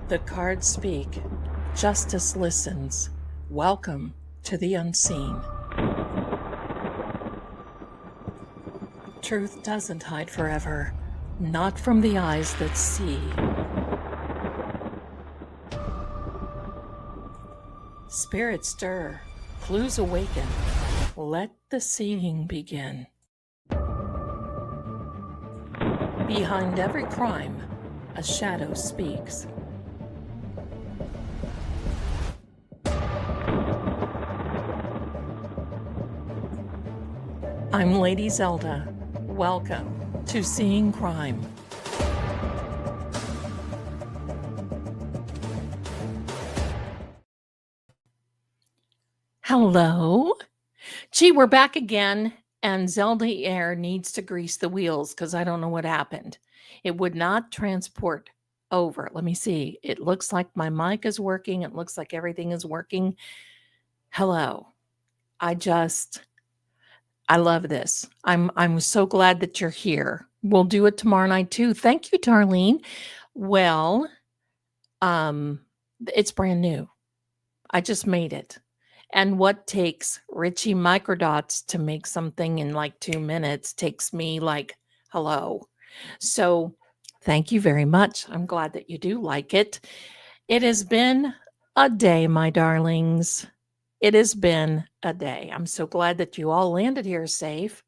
The cards speak. Justice listens. Welcome to the unseen. Truth doesn't hide forever, not from the eyes that see. Spirits stir, clues awaken. Let the seeing begin. Behind every crime, a shadow speaks. I'm Lady Zelda. Welcome to Seeing Crime. Hello. Gee, we're back again, and Zelda Air needs to grease the wheels because I don't know what happened. It would not transport over. Let me see. It looks like my mic is working. It looks like everything is working. Hello. I love this. I'm so glad that you're here. We'll do it tomorrow night too. Thank you, Darlene. Well, it's brand new. I just made it. And what takes Richie Microdots to make something in like 2 minutes takes me like, hello. So thank you very much. I'm glad that you do like it. It has been a day, my darlings. It has been a day. I'm so glad that you all landed here safe.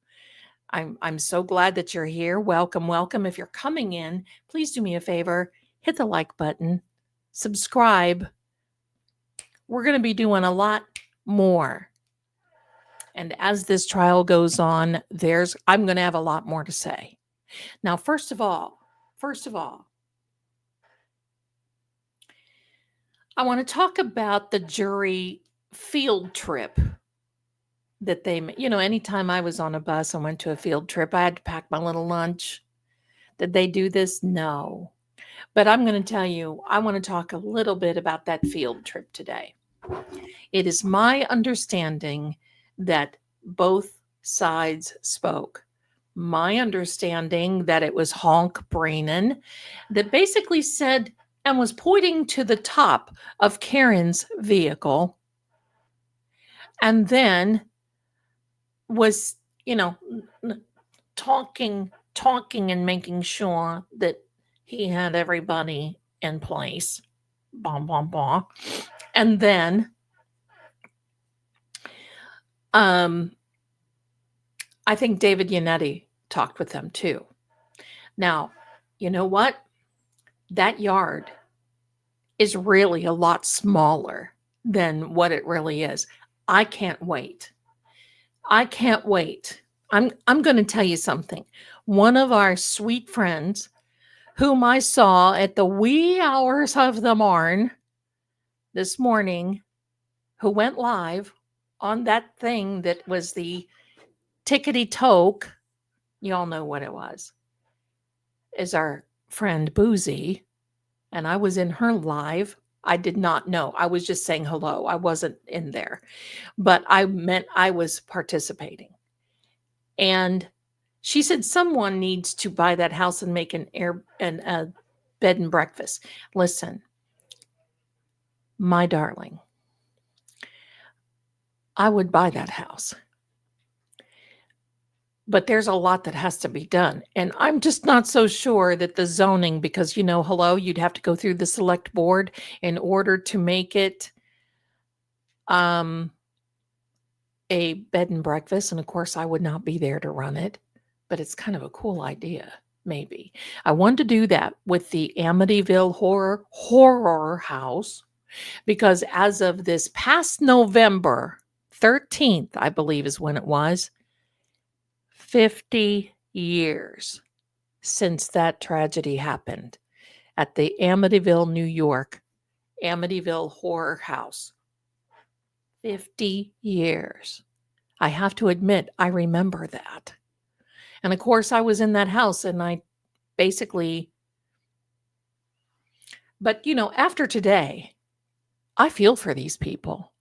I'm so glad that you're here. Welcome, welcome. If you're coming in, please do me a favor, hit the like button, subscribe. We're going to be doing a lot more. And as this trial goes on, I'm going to have a lot more to say. Now, first of all, I want to talk about the jury field trip that anytime I was on a bus and went to a field trip, I had to pack my little lunch. Did they do this? No. But I'm going to tell you, I want to talk a little bit about that field trip today. It is my understanding that both sides spoke. My understanding that it was Honk Brainan that basically said and was pointing to the top of Karen's vehicle and then was, talking and making sure that he had everybody in place. Bom, bom, bom. And then I think David Yannetti talked with them too. Now, you know what? That yard is really a lot smaller than what it really is. I can't wait. I'm going to tell you something. One of our sweet friends, whom I saw at the wee hours of the morn this morning, who went live on that thing that was the tickety toke, you all know what it was, is our friend Boozy. And I was in her live. I did not know. I was just saying hello. I wasn't in there, but I meant I was participating. And she said someone needs to buy that house and make a bed and breakfast. Listen, my darling, I would buy that house. But there's a lot that has to be done. And I'm just not so sure that the zoning, because, you'd have to go through the select board in order to make it a bed and breakfast. And of course, I would not be there to run it, but it's kind of a cool idea. Maybe I wanted to do that with the Amityville horror house, because as of this past November 13th, I believe is when it was, 50 years since that tragedy happened at the Amityville, New York, Amityville Horror House. 50 years. I have to admit, I remember that. And of course, I was in that house and I basically, but after today, I feel for these people.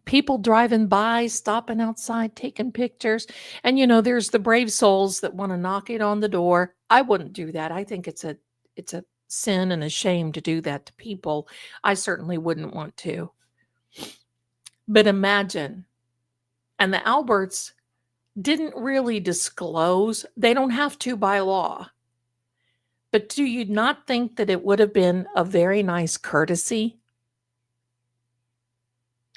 People driving by, stopping outside, taking pictures. And there's the brave souls that want to knock it on the door. I wouldn't do that. I think it's a sin and a shame to do that to people. I certainly wouldn't want to. But imagine, and the Alberts didn't really disclose, they don't have to by law. But do you not think that it would have been a very nice courtesy?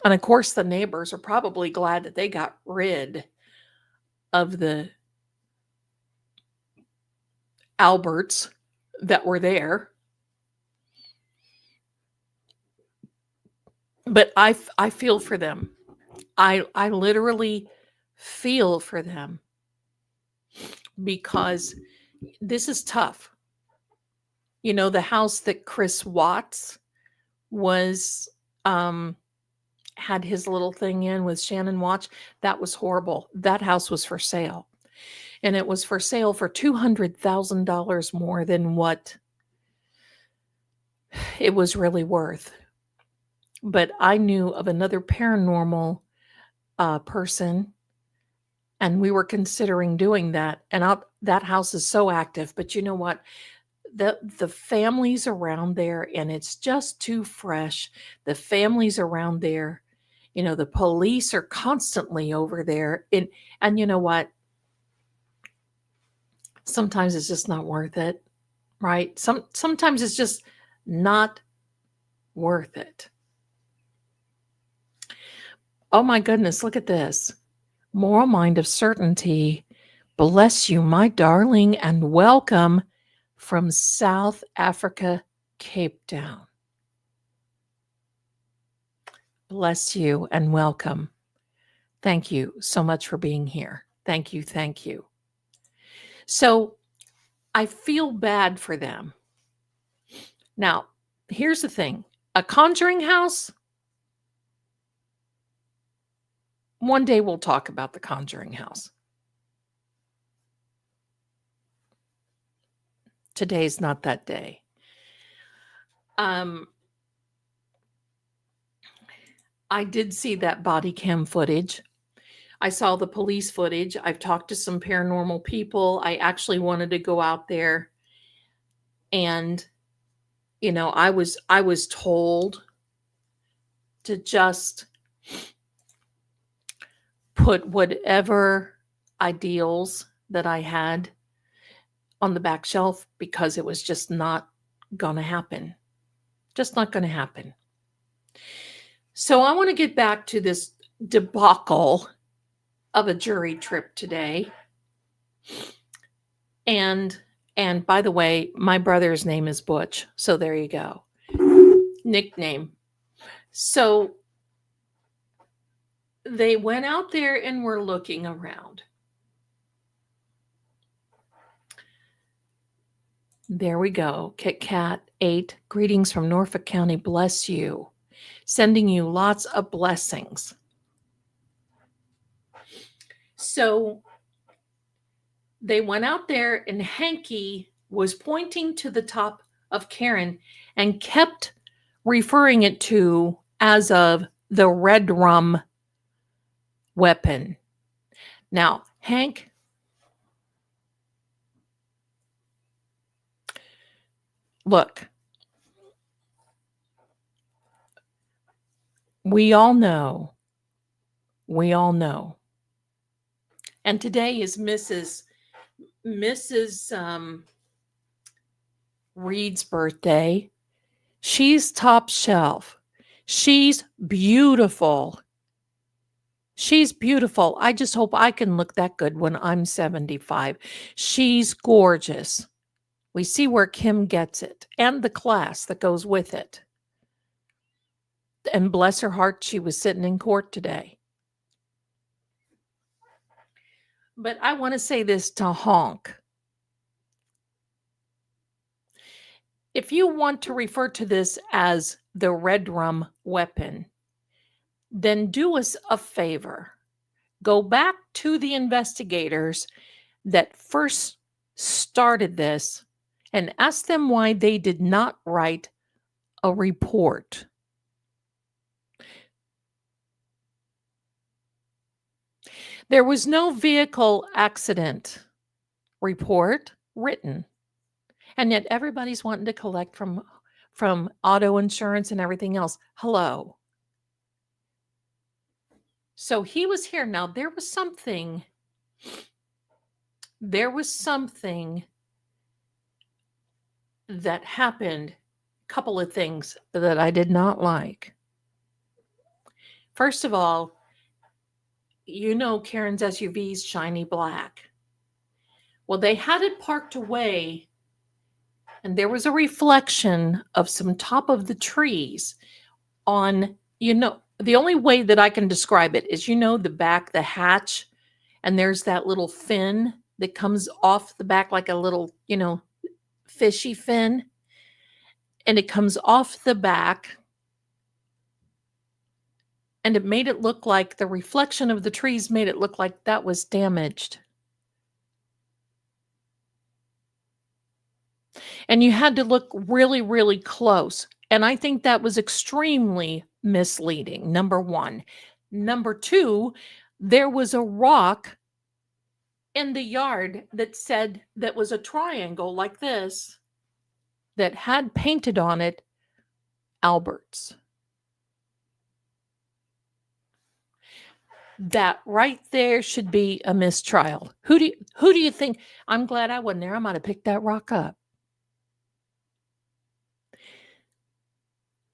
And of course, the neighbors are probably glad that they got rid of the Alberts that were there. But I feel for them. I literally feel for them because this is tough. The house that Chris Watts was had his little thing in with Shannon Watts, that was horrible. That house was for sale. And it was for sale for $200,000 more than what it was really worth. But I knew of another paranormal person, and we were considering doing that. And that house is so active. But you know what? The families around there, and it's just too fresh. The families around there, the police are constantly over there. And you know what? Sometimes it's just not worth it, right? Sometimes it's just not worth it. Oh my goodness, look at this. Moral mind of certainty. Bless you, my darling, and welcome from South Africa, Cape Town. Bless you and welcome. Thank you so much for being here. Thank you. Thank you. So I feel bad for them. Now, here's the thing. A conjuring house, one day we'll talk about the conjuring house. Today's not that day. I did see that body cam footage. I saw the police footage. I've talked to some paranormal people. I actually wanted to go out there and I was told to just put whatever ideals that I had on the back shelf because it was just not going to happen. Just not going to happen. So I want to get back to this debacle of a jury trip today. And by the way, my brother's name is Butch. So there you go. Nickname. So they went out there and were looking around. There we go. Kit Kat 8. Greetings from Norfolk County. Bless you. Sending you lots of blessings. So they went out there and Hanky was pointing to the top of Karen and kept referring it to as of the Red Rum weapon. Now, Hank, look, we all know. And today is Mrs. Reed's birthday. She's top shelf. She's beautiful. She's beautiful. I just hope I can look that good when I'm 75. She's gorgeous. We see where Kim gets it and the class that goes with it. And bless her heart, she was sitting in court today. But I want to say this to Honk. If you want to refer to this as the Red Rum weapon, then do us a favor. Go back to the investigators that first started this and ask them why they did not write a report. There was no vehicle accident report written. And yet everybody's wanting to collect from auto insurance and everything else. Hello. So he was here. Now there was something that happened, a couple of things that I did not like. First of all, you know Karen's SUV's shiny black. Well, they had it parked away, and there was a reflection of some top of the trees on, the only way that I can describe it is, the back, the hatch, and there's that little fin that comes off the back like a little, fishy fin. And it comes off the back. And it made it look like the reflection of the trees made it look like that was damaged. And you had to look really, really close. And I think that was extremely misleading, number one. Number two, there was a rock in the yard that was a triangle like this that had painted on it Alberts. That right there should be a mistrial. Who do you think? I'm glad I wasn't there. I might have picked that rock up.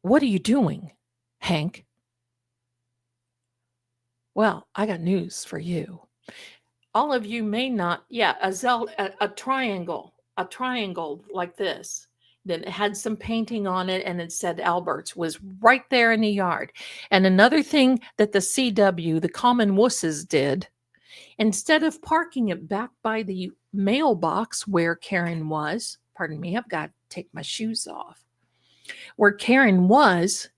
What are you doing, Hank? Well, I got news for you. All of you may not, a triangle like this. Then it had some painting on it and it said Alberts was right there in the yard. And another thing that the CW, the common wusses did, instead of parking it back by the mailbox where Karen was, pardon me, I've got to take my shoes off, where Karen was,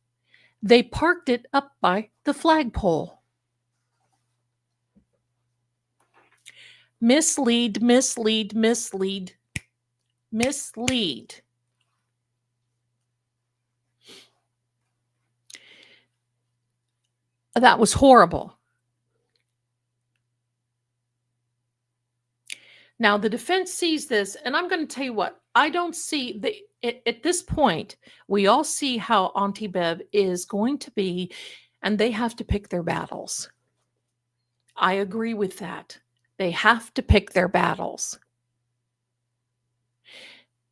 they parked it up by the flagpole. Mislead. That was horrible. Now the defense sees this, and I'm going to tell you what, I don't see at this point, we all see how Auntie Bev is going to be, and they have to pick their battles. I agree with that. They have to pick their battles.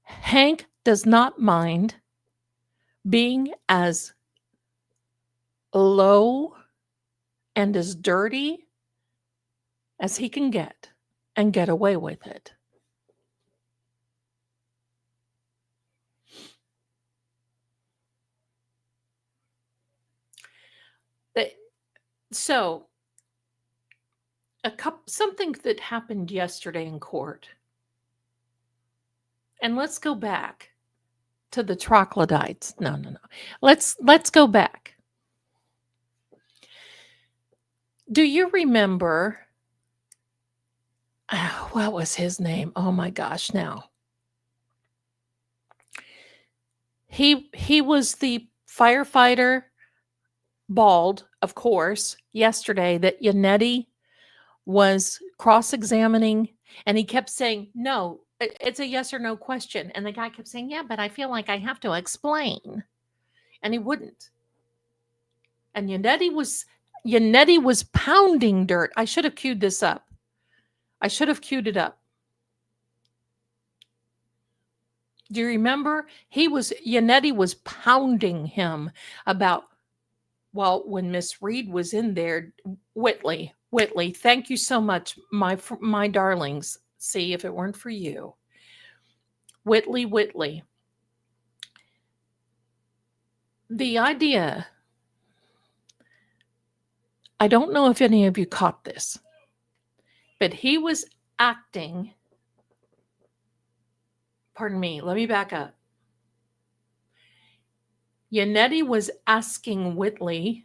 Hank does not mind being as low and as dirty as he can get and get away with it. So, something that happened yesterday in court. And let's go back to the troglodytes. No. Let's go back. Do you remember what was his name? Oh my gosh, now. He was the firefighter, bald, of course, yesterday that Yannetti was cross-examining, and he kept saying, no, it's a yes or no question. And the guy kept saying, yeah, but I feel like I have to explain. And he wouldn't. And Yannetti was pounding dirt. I should have queued this up. I should have queued it up. Do you remember? Yannetti was pounding him about, well, when Miss Reed was in there, Whitley, thank you so much, my darlings. See, if it weren't for you. Whitley. The idea, I don't know if any of you caught this. But he was acting, pardon me, let me back up. Yannetti was asking Whitley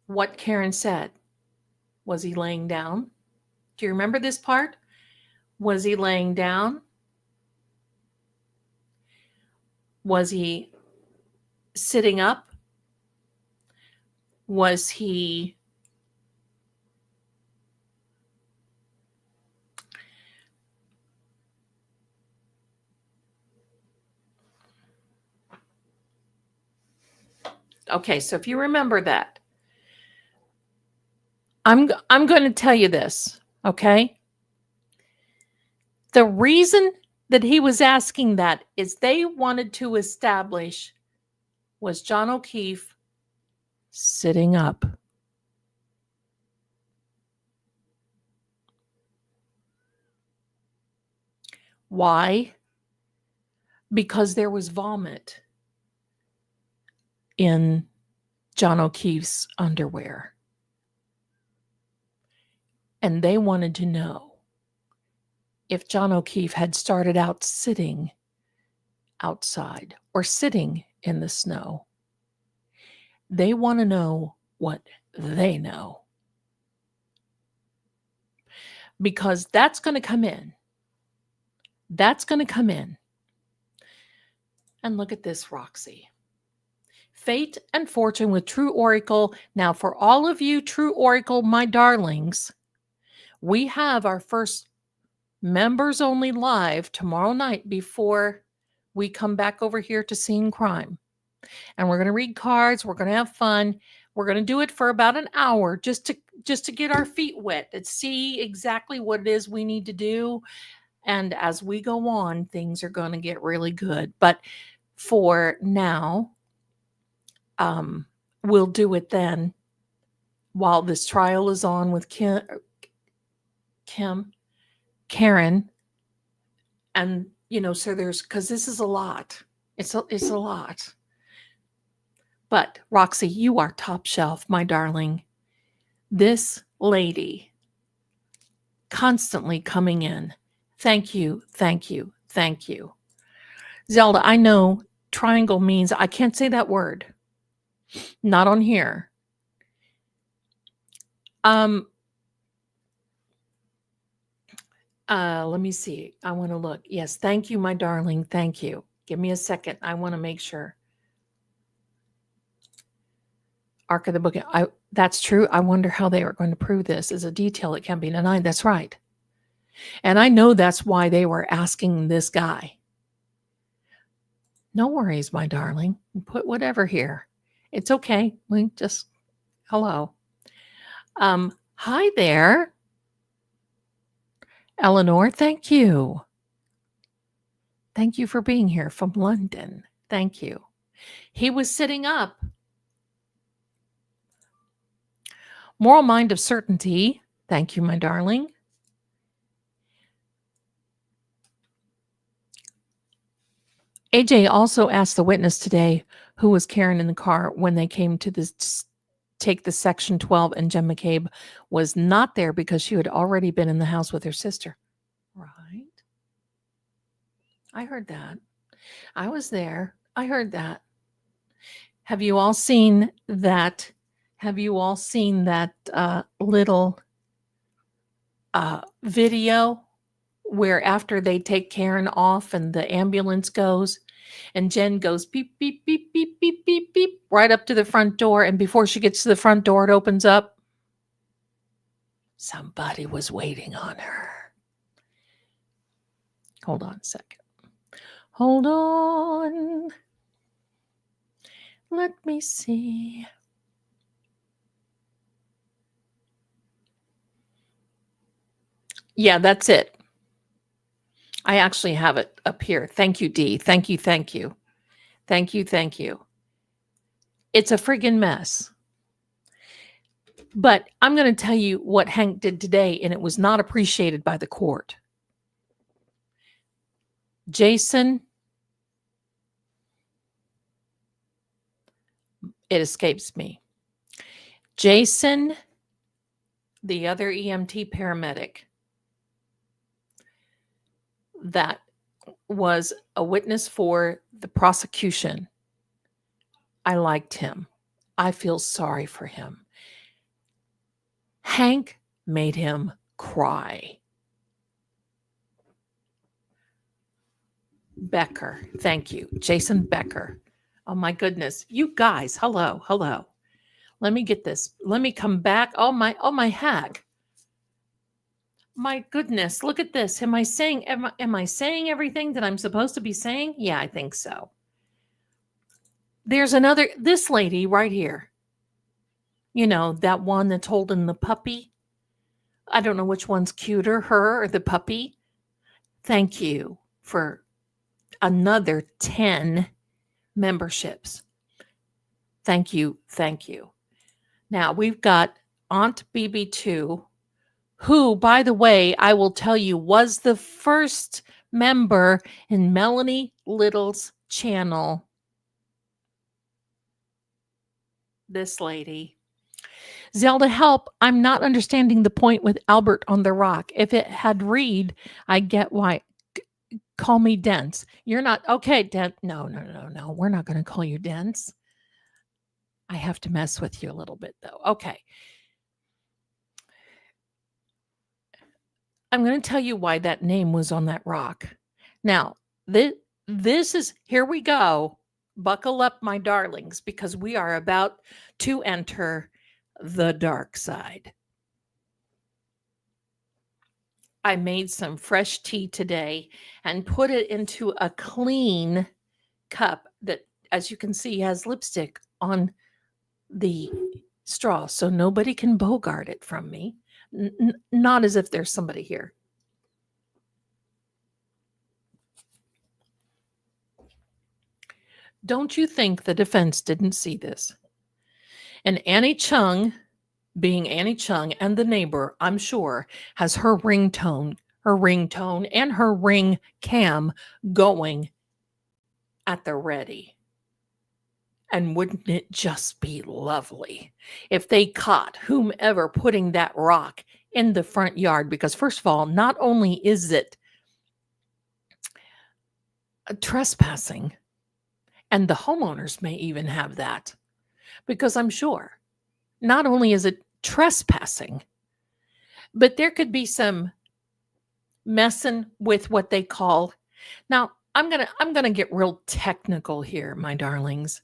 what Karen said. Was he laying down? Do you remember this part? Was he laying down? Was he sitting up? Was he okay? So if you remember that, I'm going to tell you this, okay? The reason that he was asking that is they wanted to establish, was John O'Keefe sitting up? Why? Because there was vomit in John O'Keefe's underwear. And they wanted to know if John O'Keefe had started out sitting outside or sitting in the snow. They want to know what they know. Because that's going to come in. That's going to come in. And look at this, Roxy. Fate and fortune with True Oracle. Now, for all of you True Oracle, my darlings, we have our first members only live tomorrow night before we come back over here to Seeing Crime. And we're going to read cards. We're going to have fun. We're going to do it for about an hour just to get our feet wet and see exactly what it is we need to do. And as we go on, things are going to get really good. But for now, we'll do it then while this trial is on with Karen. And, so there's, because this is a lot. It's a lot. But Roxy, you are top shelf, my darling. This lady constantly coming in. Thank you, thank you, thank you. Zelda, I know triangle means, I can't say that word. Not on here. Let me see. I want to look. Yes, thank you, my darling. Thank you. Give me a second. I want to make sure. Arc of the Book. That's true. I wonder how they are going to prove this as a detail that can be denied. That's right. And I know that's why they were asking this guy. No worries, my darling. Put whatever here. It's okay. We just, hello. Hi there. Eleanor, thank you. Thank you for being here from London. Thank you. He was sitting up. Moral Mind of Certainty. Thank you, my darling. AJ also asked the witness today who was Karen in the car when they came to take the Section 12, and Jen McCabe was not there because she had already been in the house with her sister. Right. I heard that. I was there. I heard that. Have you all seen that? Have you all seen that little video where after they take Karen off and the ambulance goes and Jen goes beep, beep, beep, beep, beep, beep, beep, right up to the front door. And before she gets to the front door, it opens up. Somebody was waiting on her. Hold on a second. Hold on. Let me see. Yeah, that's it. I actually have it up here. Thank you, Dee. Thank you, thank you. Thank you, thank you. It's a friggin' mess. But I'm going to tell you what Hank did today, and it was not appreciated by the court. Jason, it escapes me. Jason the other EMT paramedic that was a witness for the prosecution, I liked him. I feel sorry for him. Hank made him cry. Becker, thank you. Jason Becker. Oh my goodness. You guys, hello. Let me get this. Let me come back. Oh my heck. My goodness, look at this. Am I saying everything that I'm supposed to be saying? Yeah, I think so. There's this lady right here. You know, that one that's holding the puppy. I don't know which one's cuter, her or the puppy. Thank you for another 10 memberships. Thank you. Now we've got Aunt BB2, who, by the way, I will tell you, was the first member in Melanie Little's channel. This lady. Zelda, help. I'm not understanding the point with Albert on the rock. If it had Reed, I get why. Call me dense. You're not. Okay, dense. No. We're not going to call you dense. I have to mess with you a little bit, though. Okay. I'm going to tell you why that name was on that rock. Now, this is, here we go. Buckle up, my darlings, because we are about to enter the dark side. I made some fresh tea today and put it into a clean cup that, as you can see, has lipstick on the straw, so nobody can bogart it from me. Not as if there's somebody here. Don't you think the defense didn't see this? And Annie Chung, being Annie Chung, and the neighbor, I'm sure, has her ringtone and her ring cam going at the ready. And wouldn't it just be lovely if they caught whomever putting that rock in the front yard? Because first of all, not only is it trespassing, and the homeowners may even have that, because I'm sure not only is it trespassing, but there could be some messing with what they call. Now, I'm gonna get real technical here, my darlings.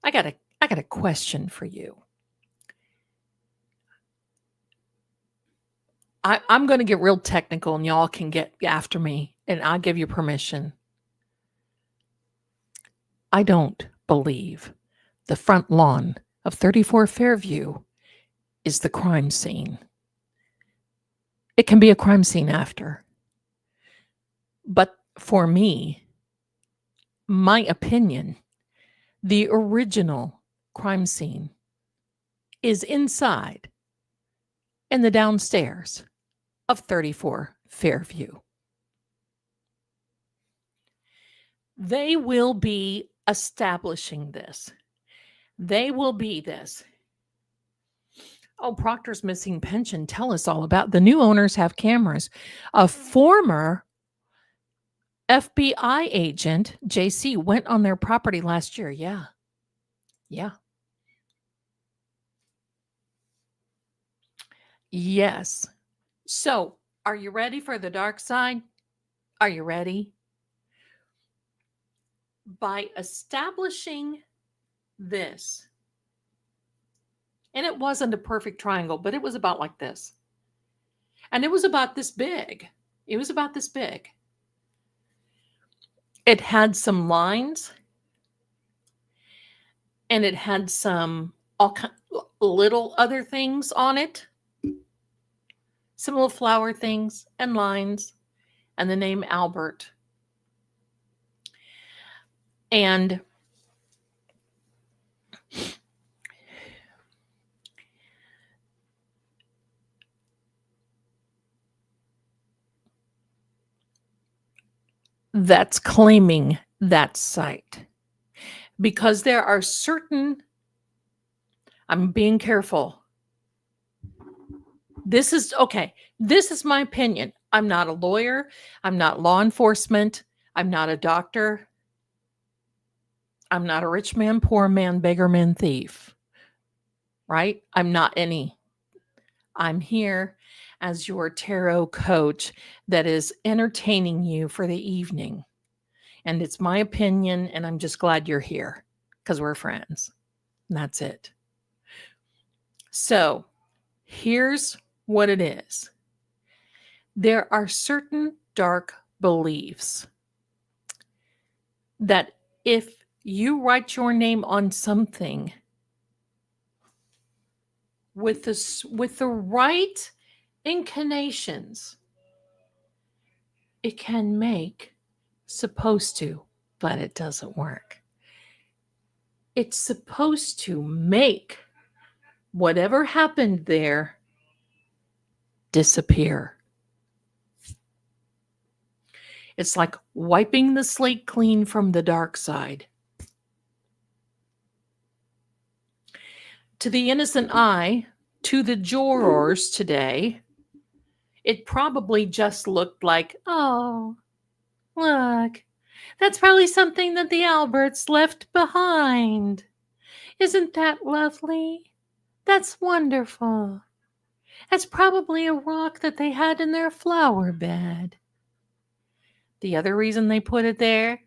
I got a question for you. I'm going to get real technical, and y'all can get after me, and I'll give you permission. I don't believe the front lawn of 34 Fairview is the crime scene. It can be a crime scene after. But for me, my opinion, the original crime scene is inside in the downstairs of 34 Fairview. They will be establishing this. They will be this. Oh, Proctor's missing pension. Tell us all about. The new owners have cameras. A former FBI agent, JC, went on their property last year. Yeah. Yes. So, are you ready for the dark side? Are you ready? By establishing this, and it wasn't a perfect triangle, but it was about like this. And it was about this big. It had some lines, and it had some little other things on it. Some little flower things and lines, and the name Albert. And that's claiming that site. Because there are certain, I'm being careful. This is okay. This is my opinion. I'm not a lawyer. I'm not law enforcement. I'm not a doctor. I'm not a rich man, poor man, beggar man, thief, right? I'm not any. I'm here as your tarot coach that is entertaining you for the evening. And it's my opinion, and I'm just glad you're here because we're friends. And that's it. So here's what it is. There are certain dark beliefs that if you write your name on something with the right inclinations, it can make, supposed to, but it doesn't work. It's supposed to make whatever happened there disappear. It's like wiping the slate clean from the dark side. To the innocent eye, to the jurors today, it probably just looked like, oh, look, that's probably something that the Alberts left behind. Isn't that lovely? That's wonderful. That's probably a rock that they had in their flower bed. The other reason they put it there,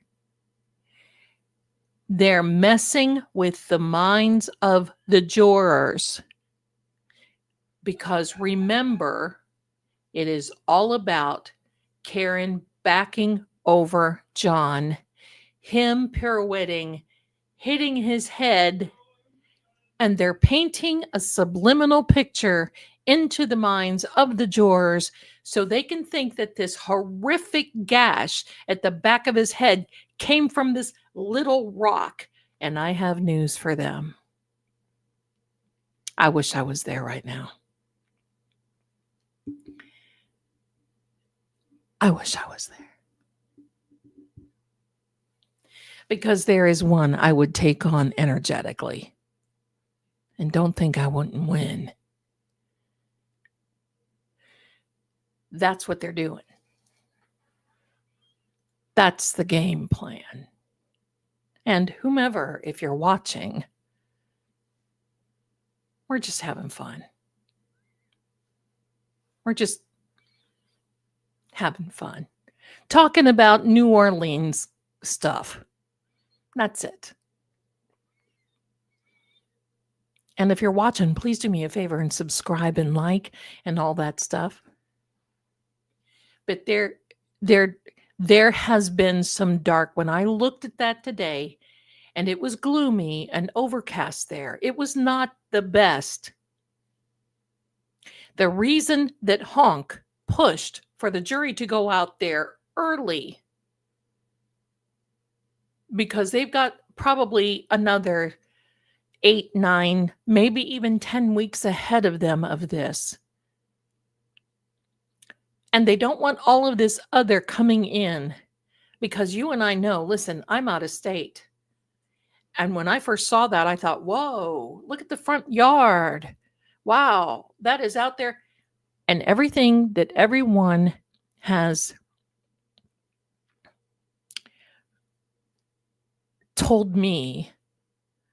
they're messing with the minds of the jurors. Because remember, it is all about Karen backing over John, him pirouetting, hitting his head, and they're painting a subliminal picture into the minds of the jurors so they can think that this horrific gash at the back of his head came from this little rock. And I have news for them. I wish I was there right now. I wish I was there. Because there is one I would take on energetically. And don't think I wouldn't win. That's what they're doing. That's the game plan. And whomever, if you're watching, we're just having fun. We're just having fun. Talking about New Orleans stuff. That's it. And if you're watching, please do me a favor and subscribe and like and all that stuff. But there has been some dark. When I looked at that today, and it was gloomy and overcast there. It was not the best. The reason that Honk pushed for the jury to go out there early, because they've got probably another 8, 9, maybe even 10 weeks ahead of them of this. And they don't want all of this other coming in, because you and I know, listen, I'm out of state. And when I first saw that, I thought, whoa, look at the front yard. Wow, that is out there. And everything that everyone has told me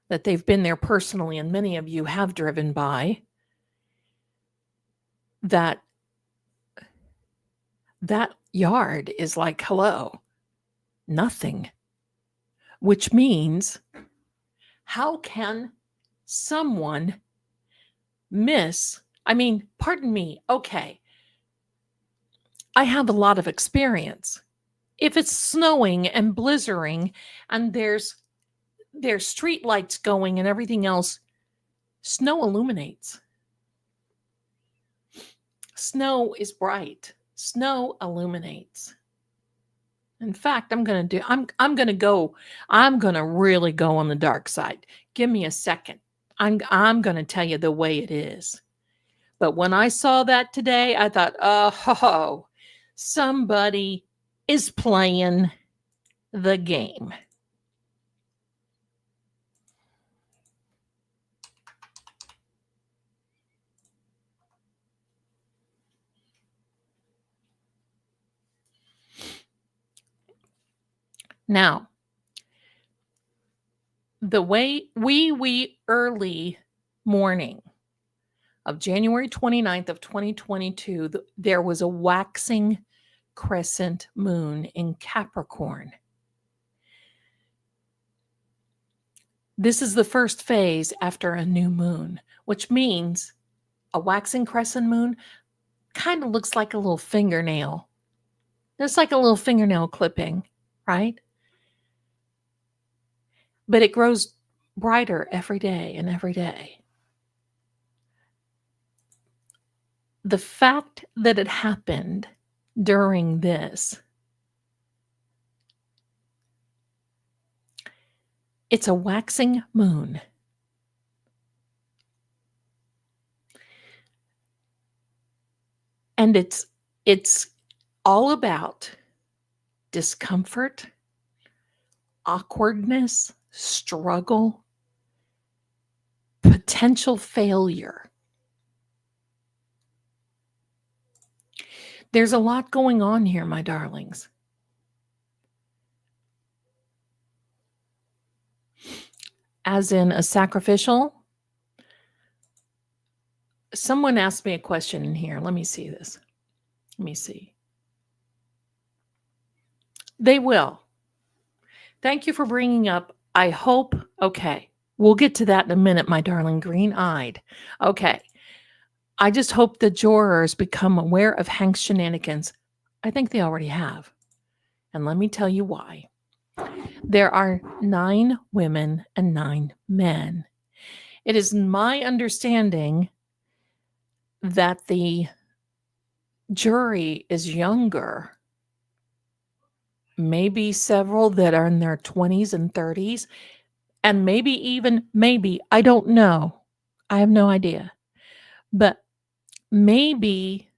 that they've been there personally, and many of you have driven by, that yard is like, hello, nothing. Which means, how can someone miss? I mean, pardon me. Okay. I have a lot of experience. If it's snowing and blizzarding and there's street lights going and everything else, snow illuminates. Snow is bright. Snow illuminates. In fact, I'm going to really go on the dark side. Give me a second. I'm going to tell you the way it is. But when I saw that today, I thought, oh, somebody is playing the game. Now, the wee early morning of January 29th of 2022, there was a waxing crescent moon in Capricorn. This is the first phase after a new moon, which means a waxing crescent moon kind of looks like a little fingernail. It's like a little fingernail clipping, right? But it grows brighter every day and every day. The fact that it happened during this, it's a waxing moon. And it's all about discomfort, awkwardness, struggle, potential failure. There's a lot going on here, my darlings. As in a sacrificial. Someone asked me a question in here. Let me see this. Let me see. They will. Thank you for bringing up, I hope. Okay. We'll get to that in a minute, my darling green-eyed. Okay. I just hope the jurors become aware of Hank's shenanigans. I think they already have. And let me tell you why. There are 9 women and 9 men. It is my understanding that the jury is younger. Maybe several that are in their 20s and 30s. And maybe, I don't know. I have no idea. But maybe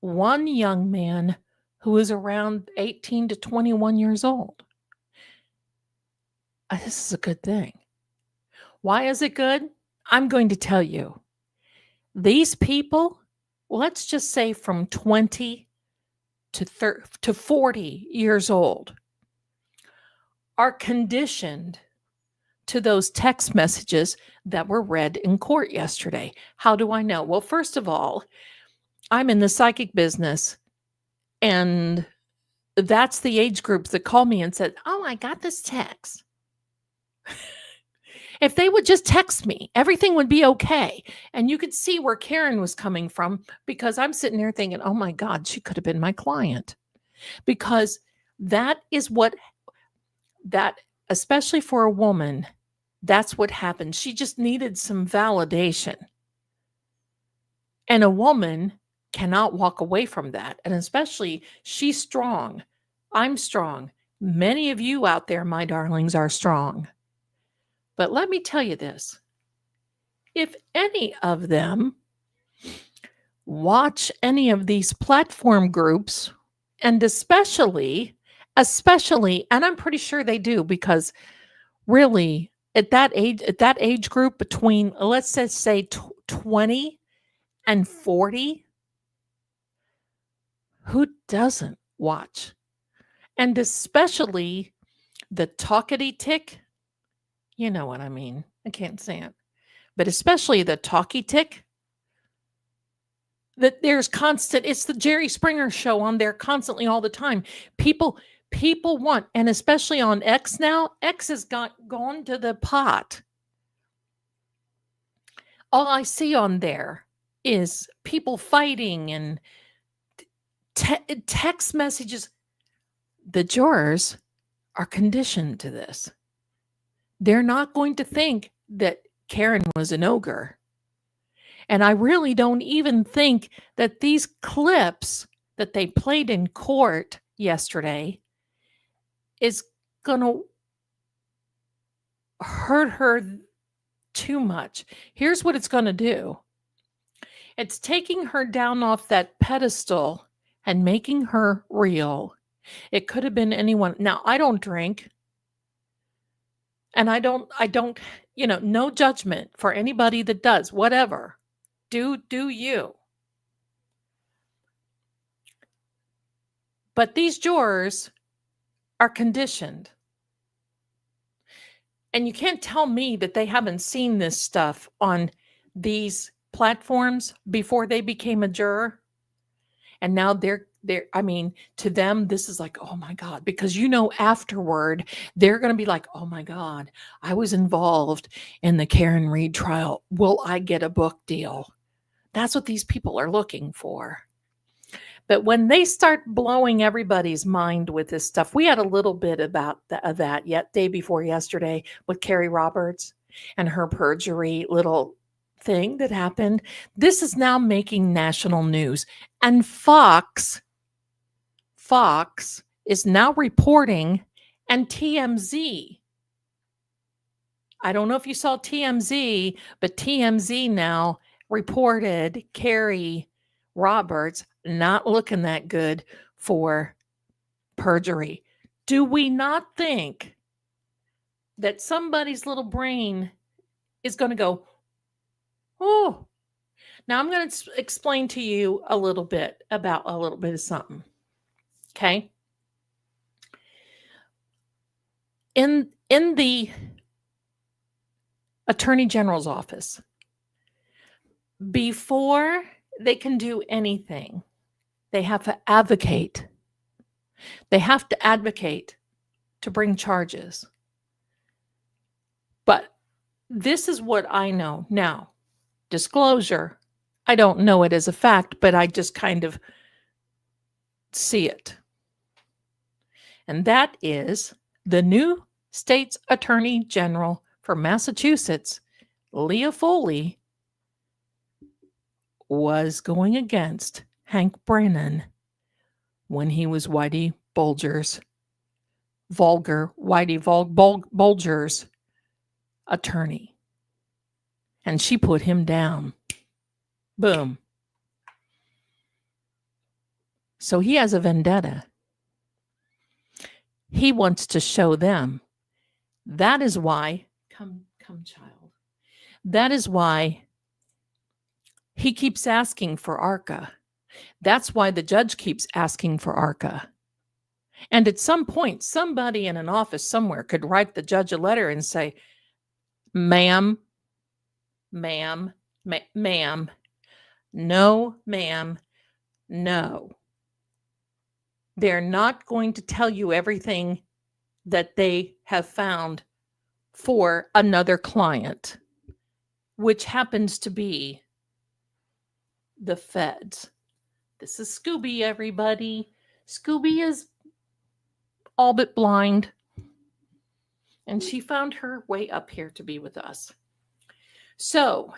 one young man who is around 18 to 21 years old. This is a good thing. Why is it good? I'm going to tell you. These people, let's just say from 20 to 40 years old, are conditioned to those text messages that were read in court yesterday. How do I know? Well, first of all, I'm in the psychic business, and that's the age group that called me and said, "Oh, I got this text." If they would just text me, everything would be okay. And you could see where Karen was coming from, because I'm sitting there thinking, oh my God, she could have been my client. Because that is especially for a woman, that's what happened. She just needed some validation. And a woman cannot walk away from that. And especially, she's strong. I'm strong. Many of you out there, my darlings, are strong. But let me tell you this. If any of them watch any of these platform groups, and especially, and I'm pretty sure they do, because really at that age group between, let's just say 20 and 40, who doesn't watch? And especially the talkity tick. You know what I mean. I can't say it. But especially the talkie tick. That there's constant, it's the Jerry Springer show on there constantly all the time. People want, and especially on X now, X has gone to the pot. All I see on there is people fighting and text messages. The jurors are conditioned to this. They're not going to think that Karen was an ogre. And I really don't even think that these clips that they played in court yesterday is going to hurt her too much. Here's what it's going to do. It's taking her down off that pedestal and making her real. It could have been anyone. Now, I don't drink. And I don't, no judgment for anybody that does, whatever. Do you. But these jurors are conditioned. And you can't tell me that they haven't seen this stuff on these platforms before they became a juror. And now I mean, to them, this is like, oh my God, because afterward, they're going to be like, oh my God, I was involved in the Karen Reed trial. Will I get a book deal? That's what these people are looking for. But when they start blowing everybody's mind with this stuff, we had a little bit about that day before yesterday with Carrie Roberts and her perjury little thing that happened. This is now making national news. And Fox is now reporting, and TMZ. I don't know if you saw TMZ, but TMZ now reported Carrie Roberts not looking that good for perjury. Do we not think that somebody's little brain is going to go, oh, now I'm going to explain to you a little bit of something. Okay. In the Attorney General's office, before they can do anything, they have to advocate. They have to advocate to bring charges. But this is what I know. Now, disclosure, I don't know it as a fact, but I just kind of see it. And that is the new state's attorney general for Massachusetts, Leah Foley, was going against Hank Brennan when he was Whitey Bulger's attorney. And she put him down. Boom. So he has a vendetta. He wants to show them. That is why, come child. That is why he keeps asking for ARCA. That's why the judge keeps asking for ARCA. And at some point, somebody in an office somewhere could write the judge a letter and say, ma'am, no, ma'am, no. They're not going to tell you everything that they have found for another client, which happens to be the feds. This is Scooby, everybody. Scooby is all but blind. And she found her way up here to be with us. So,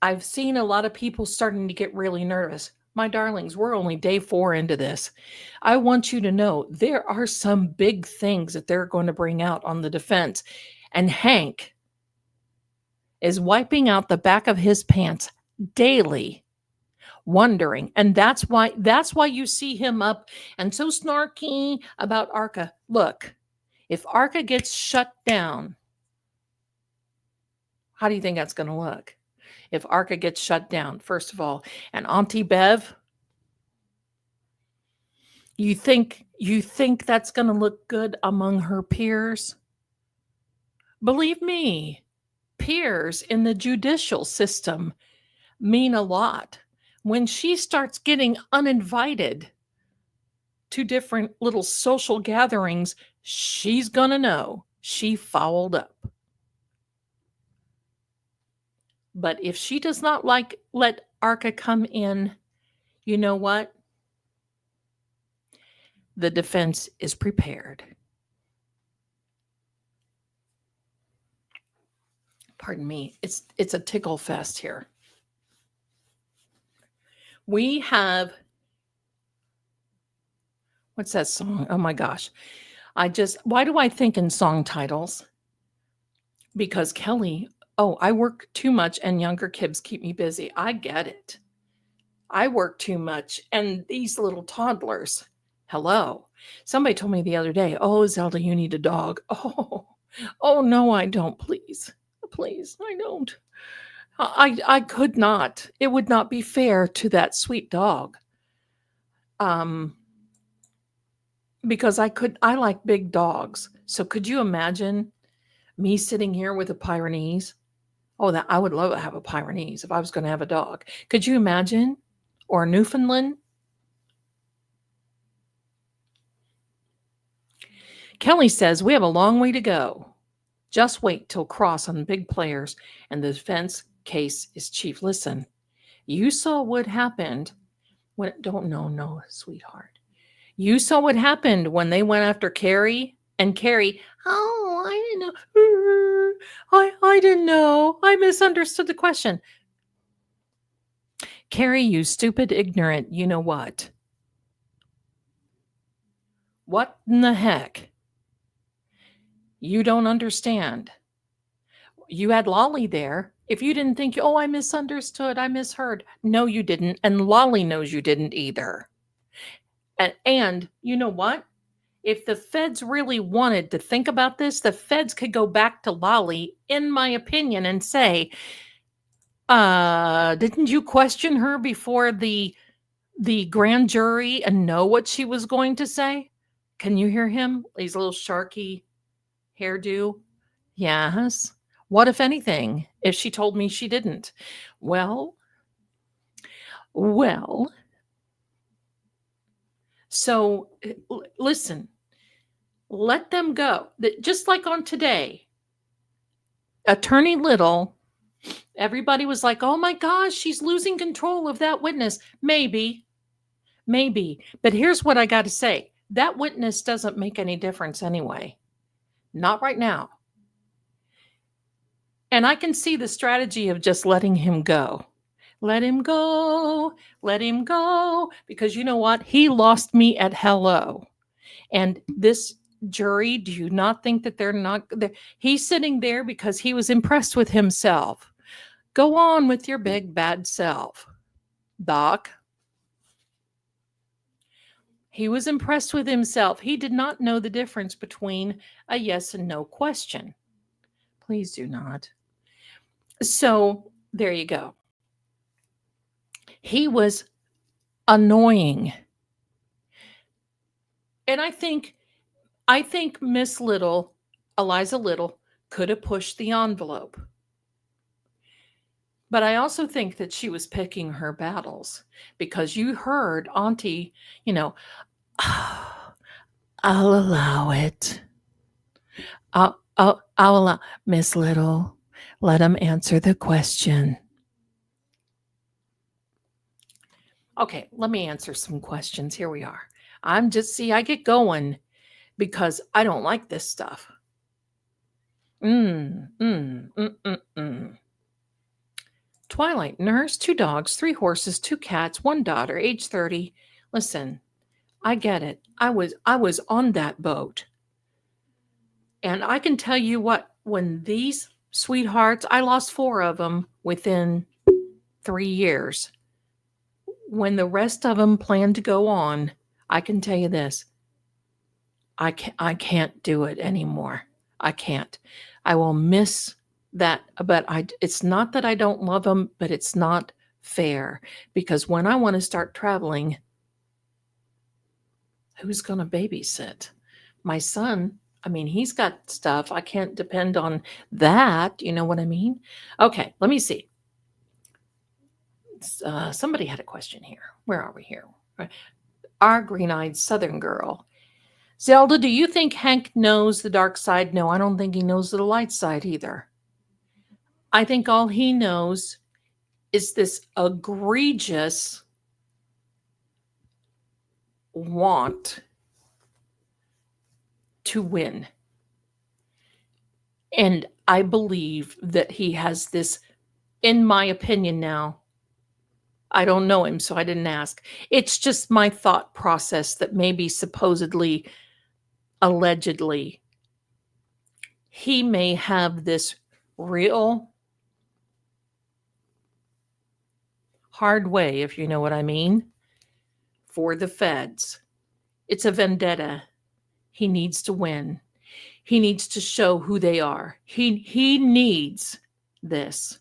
I've seen a lot of people starting to get really nervous. My darlings, we're only day 4 into this. I want you to know there are some big things that they're going to bring out on the defense. And Hank is wiping out the back of his pants daily, wondering. And that's why you see him up and so snarky about ARCA. Look, if ARCA gets shut down, how do you think that's going to look? If ARCA gets shut down, first of all, and Auntie Bev, you think that's going to look good among her peers? Believe me, peers in the judicial system mean a lot. When she starts getting uninvited to different little social gatherings, she's going to know she fouled up. But if she does not let ARCA come in, you know what? The defense is prepared. Pardon me. It's a tickle fest here. We have, what's that song? Oh my gosh. Why do I think in song titles? Because Kelly, I work too much and younger kids keep me busy. I get it. I work too much and these little toddlers, hello. Somebody told me the other day, oh, Zelda, you need a dog. Oh no, I don't. Please, I don't. I could not. It would not be fair to that sweet dog. because I like big dogs. So could you imagine me sitting here with a Pyrenees? Oh, that I would love to have a Pyrenees if I was going to have a dog. Could you imagine? Or a Newfoundland? Kelly says we have a long way to go. Just wait till cross on big players and the defense case is chief. Listen, you saw what happened when don't no, sweetheart. You saw what happened when they went after Carrie and Carrie. Oh, I didn't know. I didn't know. I misunderstood the question. Carrie, you stupid, ignorant, you know what? What in the heck? You don't understand. You had Lolly there. If you didn't think, oh, I misunderstood, I misheard. No, you didn't. And Lolly knows you didn't either. And you know what? If the feds really wanted to think about this, the feds could go back to Lolly, in my opinion, and say, didn't you question her before the grand jury and know what she was going to say? Can you hear him? His little sharky hairdo. Yes. What, if anything, if she told me she didn't? Well, so listen, let them go. Just like on today, Attorney Little, everybody was like, oh my gosh, she's losing control of that witness. Maybe. But here's what I got to say. That witness doesn't make any difference anyway. Not right now. And I can see the strategy of just letting him go. Let him go. Let him go. Because you know what? He lost me at hello. And this jury, do you not think that they're not? He's sitting there because he was impressed with himself. Go on with your big bad self, Doc. He was impressed with himself. He did not know the difference between a yes and no question. Please do not. So there you go. He was annoying. And I think Miss Little, Eliza Little, could have pushed the envelope. But I also think that she was picking her battles because you heard Auntie, oh, I'll allow it. I'll allow Miss Little. Let him answer the question. Okay, let me answer some questions. Here we are. I get going because I don't like this stuff. Twilight nurse, 2 dogs, 3 horses, 2 cats, 1 daughter, age 30. Listen, I get it. I was on that boat. And I can tell you what, when these sweethearts, I lost 4 of them within 3 years. When the rest of them plan to go on, I can tell you this. I can't do it anymore. I can't. I will miss that, but it's not that I don't love them, but it's not fair because when I want to start traveling, who's going to babysit? My son, I mean, he's got stuff. I can't depend on that. You know what I mean? Okay, let me see. Somebody had a question here. Where are we here? Our green-eyed Southern girl. Zelda, do you think Hank knows the dark side? No, I don't think he knows the light side either. I think all he knows is this egregious want to win. And I believe that he has this, in my opinion now, I don't know him, so I didn't ask. It's just my thought process that maybe supposedly, allegedly, he may have this real hard way, if you know what I mean, for the feds. It's a vendetta. He needs to win. He needs to show who they are. He needs this.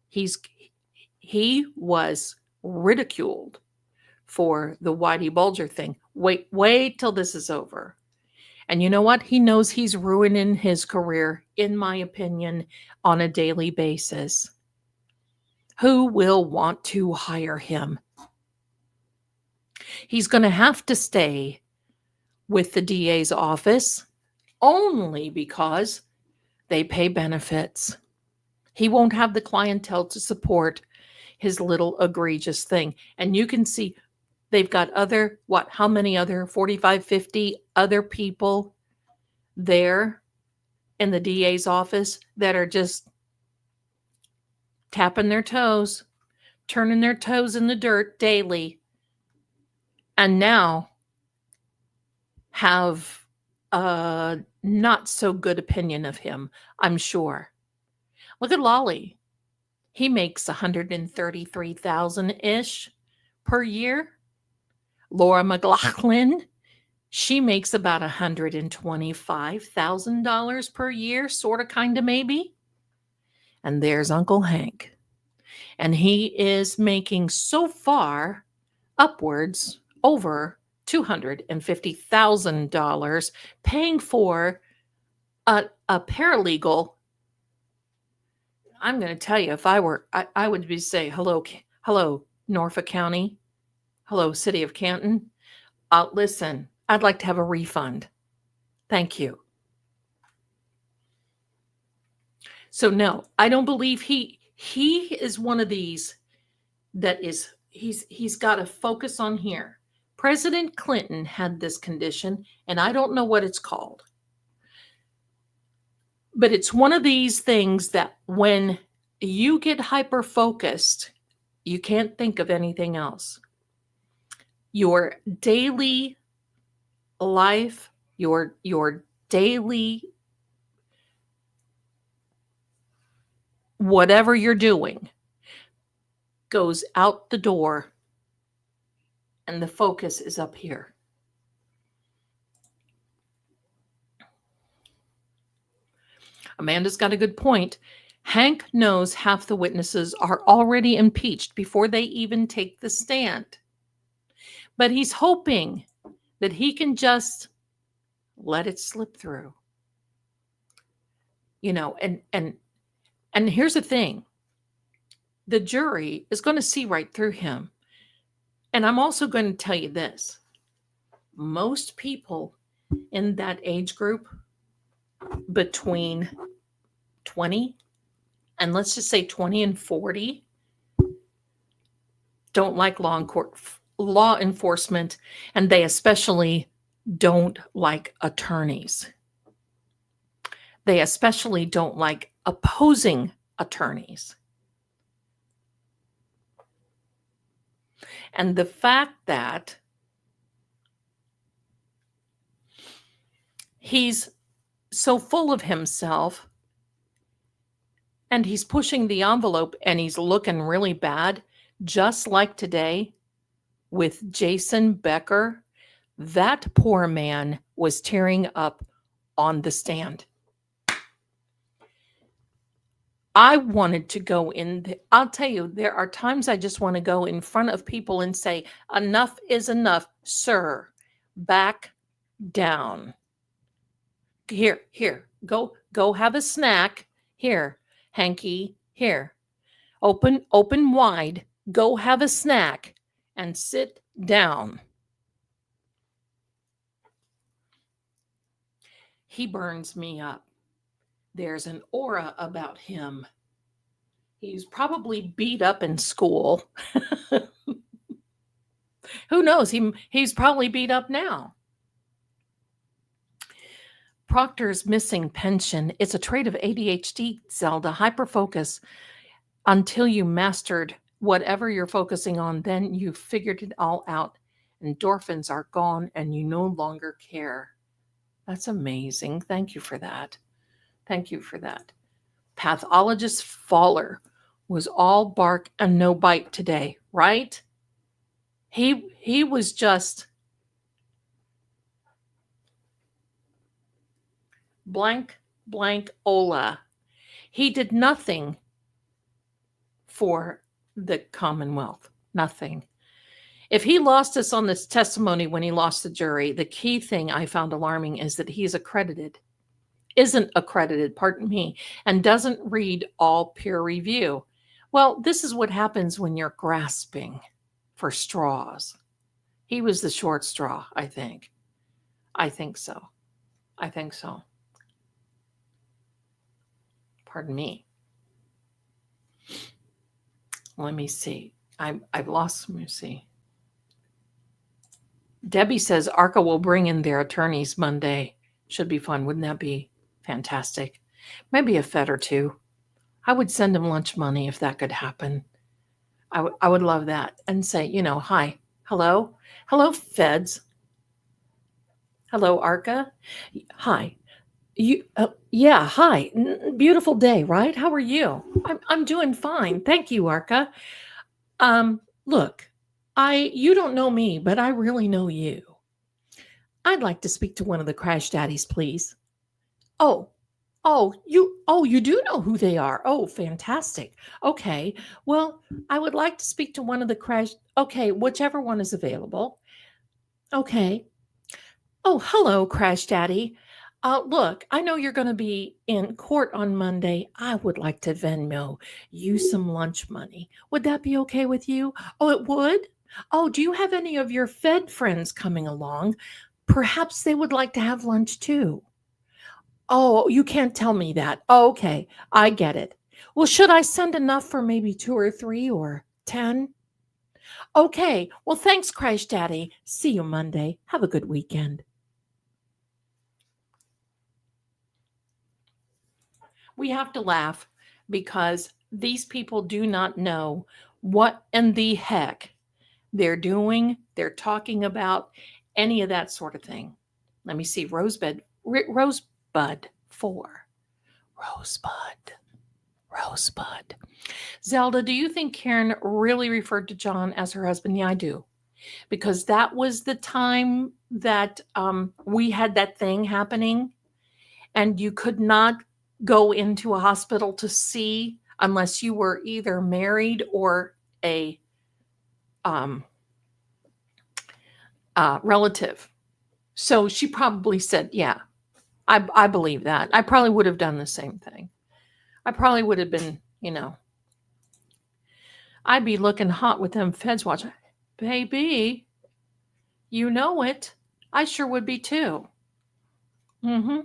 He was ridiculed for the Whitey Bulger thing. Wait till this is over. And you know what? He knows he's ruining his career, in my opinion, on a daily basis. Who will want to hire him? He's going to have to stay with the DA's office only because they pay benefits. He won't have the clientele to support his little egregious thing. And you can see they've got other, how many other 45, 50 other people there in the DA's office that are just tapping their toes, turning their toes in the dirt daily, and now have a not so good opinion of him, I'm sure. Look at Lolly. He makes 133,000-ish per year. Laura McLaughlin, she makes about $125,000 per year, sort of, kind of, maybe. And there's Uncle Hank. And he is making so far upwards over $250,000, paying for a paralegal. I'm going to tell you, if I were, I would be say, hello, Norfolk County. Hello, City of Canton. Listen, I'd like to have a refund. Thank you. So no, I don't believe he is one of these that is, he's got to focus on here. President Clinton had this condition, and I don't know what it's called. But it's one of these things that when you get hyper-focused, you can't think of anything else. Your daily life, your daily whatever you're doing goes out the door, and the focus is up here. Amanda's got a good point. Hank knows half the witnesses are already impeached before they even take the stand. But he's hoping that he can just let it slip through. You know, and here's the thing. The jury is going to see right through him. And I'm also going to tell you this. Most people in that age group between 20 and let's just say 20 and 40 don't like law enforcement, and they especially don't like attorneys. They especially don't like opposing attorneys. And the fact that he's so full of himself and he's pushing the envelope and he's looking really bad, just like today with Jason Becker, that poor man was tearing up on the stand. I wanted to go in. I'll tell you, there are times I just want to go in front of people and say, enough is enough, sir. Back down. Here, go have a snack. Here, Hanky, here. Open wide. Go have a snack and sit down. He burns me up. There's an aura about him. He's probably beat up in school. Who knows? He's probably beat up now. Proctor's missing pension. It's a trait of ADHD, Zelda. Hyperfocus. Until you mastered whatever you're focusing on, then you figured it all out. Endorphins are gone and you no longer care. That's amazing. Thank you for that. Thank you for that. Pathologist Fowler was all bark and no bite today, right? He was just blank Ola. He did nothing for the Commonwealth. Nothing. If he lost us on this testimony when he lost the jury, the key thing I found alarming is that he's isn't accredited, pardon me, and doesn't read all peer review. Well, this is what happens when you're grasping for straws. He was the short straw, I think. I think so. I think so. Pardon me. Let me see. I've lost. Let me see. Debbie says ARCA will bring in their attorneys Monday. Should be fun. Wouldn't that be fantastic? Maybe a Fed or two. I would send them lunch money if that could happen. I would love that. And say, hi, hello, Feds. Hello, ARCA. Hi. Yeah, hi. Beautiful day, right? How are you? I'm doing fine. Thank you, ARCA. Look, you don't know me, but I really know you. I'd like to speak to one of the crash daddies, please. You do know who they are. Oh, fantastic. Okay. Well, I would like to speak to one of the crash. Okay, whichever one is available. Okay. Oh, hello, Crash Daddy. Look, I know you're going to be in court on Monday. I would like to Venmo you some lunch money. Would that be okay with you? Oh, it would? Oh, do you have any of your Fed friends coming along? Perhaps they would like to have lunch too. Oh, you can't tell me that. Oh, okay, I get it. Well, should I send enough for maybe 2 or 3 or 10? Okay, well, thanks, Crash Daddy. See you Monday. Have a good weekend. We have to laugh because these people do not know what in the heck they're doing, they're talking about, any of that sort of thing. Let me see. Rosebud 4. Rosebud. Zelda, do you think Karen really referred to John as her husband? Yeah, I do. Because that was the time that we had that thing happening, and you could not go into a hospital to see unless you were either married or a relative. So she probably said, yeah, I believe that. I probably would have done the same thing. I probably would have been, I'd be looking hot with them feds watching. Baby, you know it. I sure would be too. Mm-hmm.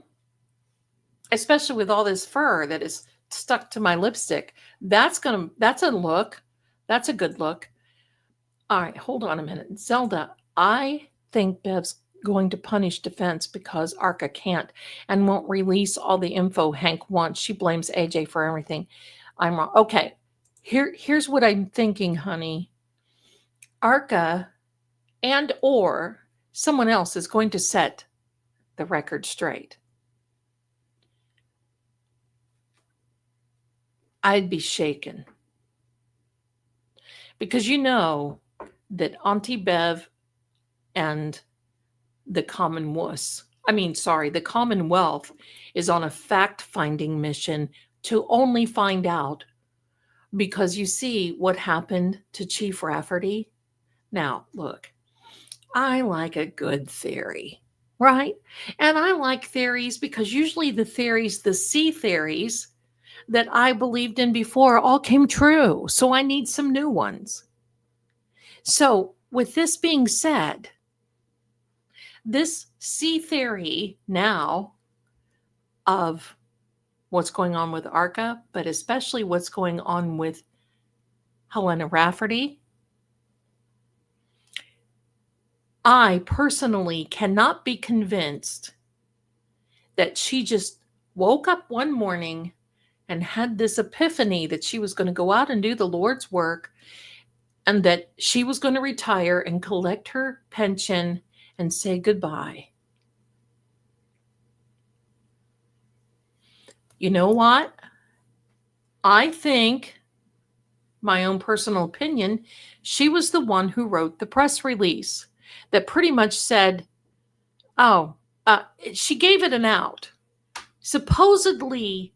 Especially with all this fur that is stuck to my lipstick. That's a look. That's a good look. All right, hold on a minute. Zelda, I think Bev's going to punish defense because ARCA can't and won't release all the info Hank wants. She blames AJ for everything. I'm wrong. Okay. Here's what I'm thinking, honey. ARCA and or someone else is going to set the record straight. I'd be shaken. Because you know that Auntie Bev and the Commonwealth is on a fact-finding mission to only find out, because you see what happened to Chief Rafferty. Now, look, I like a good theory, right? And I like theories because usually the C theories that I believed in before all came true. So I need some new ones. So with this being said, this C theory now of what's going on with ARCA, but especially what's going on with Helena Rafferty, I personally cannot be convinced that she just woke up one morning and had this epiphany that she was going to go out and do the Lord's work and that she was going to retire and collect her pension and say goodbye. You know what? I think, my own personal opinion, she was the one who wrote the press release that pretty much said, she gave it an out. Supposedly,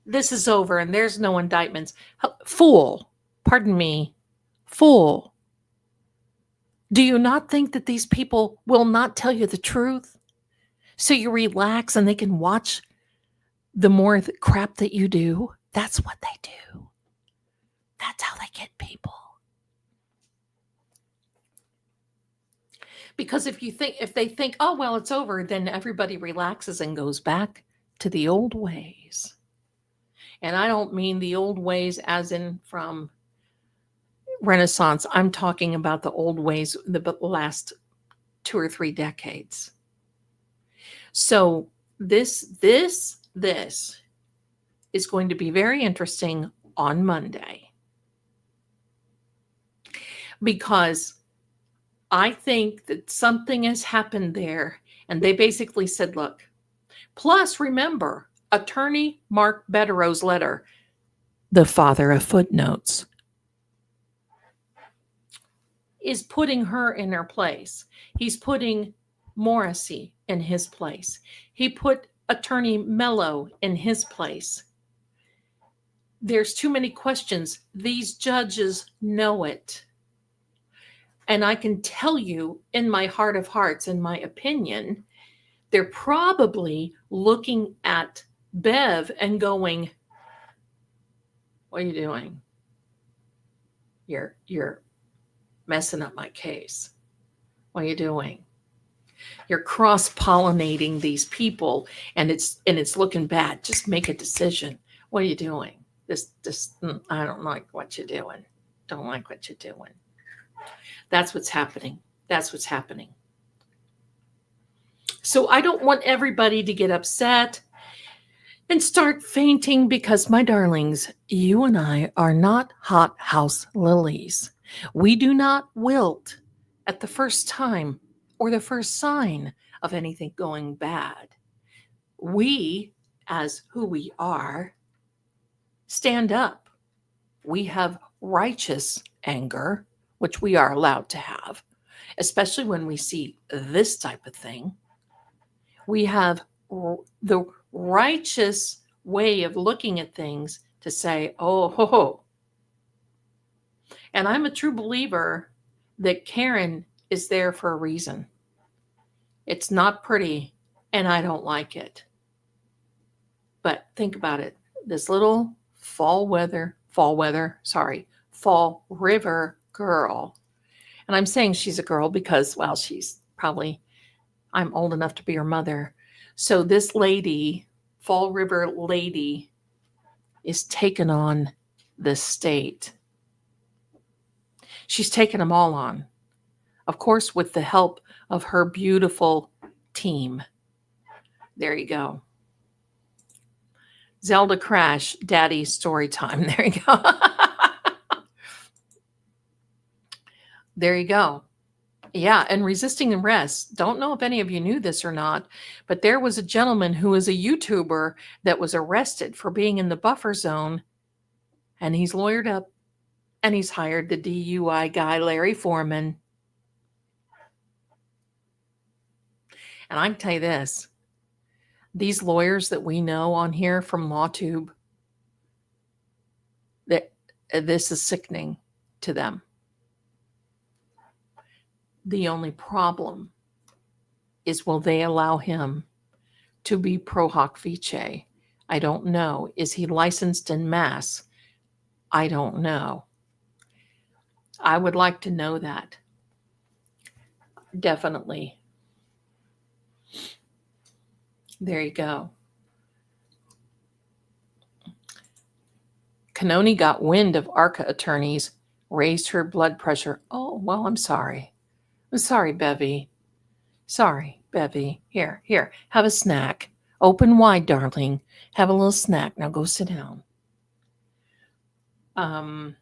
this is over and there's no indictments. Fool, pardon me, fool. Do you not think that these people will not tell you the truth? So you relax and they can watch the more crap that you do? That's what they do. That's how they get people. Because if they think, oh, well, it's over, then everybody relaxes and goes back to the old ways. And I don't mean the old ways as in from Renaissance. I'm talking about the old ways, the last 2 or 3 decades. So this is going to be very interesting on Monday, because I think that something has happened there, and they basically said, look, plus remember, attorney Mark Bettero's letter, the father of footnotes, is putting her in her place. He's putting Morrissey in his place. He put attorney Mello in his place. There's too many questions. These judges know it. And I can tell you, in my heart of hearts, in my opinion, they're probably looking at Bev and going, what are you doing? You're messing up my case. What are you doing? You're cross-pollinating these people, and it's looking bad. Just make a decision. What are you doing? I don't like what you're doing. Don't like what you're doing. That's what's happening. That's what's happening. So I don't want everybody to get upset and start fainting, because, my darlings, you and I are not hothouse lilies. We do not wilt at the first time or the first sign of anything going bad. We, as who we are, stand up. We have righteous anger, which we are allowed to have, especially when we see this type of thing. We have the righteous way of looking at things to say, oh, ho, ho. And I'm a true believer that Karen is there for a reason. It's not pretty, and I don't like it. But think about it. This little Fall River girl. And I'm saying she's a girl because, well, she's probably, I'm old enough to be her mother. So this lady, Fall River lady, is taking on the state. She's taken them all on. Of course, with the help of her beautiful team. There you go. Zelda Crash, Daddy story time. There you go. There you go. Yeah, and resisting arrest. Don't know if any of you knew this or not, but there was a gentleman who is a YouTuber that was arrested for being in the buffer zone, and he's lawyered up, and he's hired the DUI guy, Larry Foreman. And I can tell you this, these lawyers that we know on here from LawTube, that this is sickening to them. The only problem is, will they allow him to be pro hoc vice? I don't know. Is he licensed in Mass? I don't know. I would like to know that. Definitely. There you go. Canoni got wind of ARCA attorneys, raised her blood pressure. Oh, well, I'm sorry. I'm sorry, Bevy. Sorry, Bevy. Here, have a snack. Open wide, darling. Have a little snack. Now go sit down. I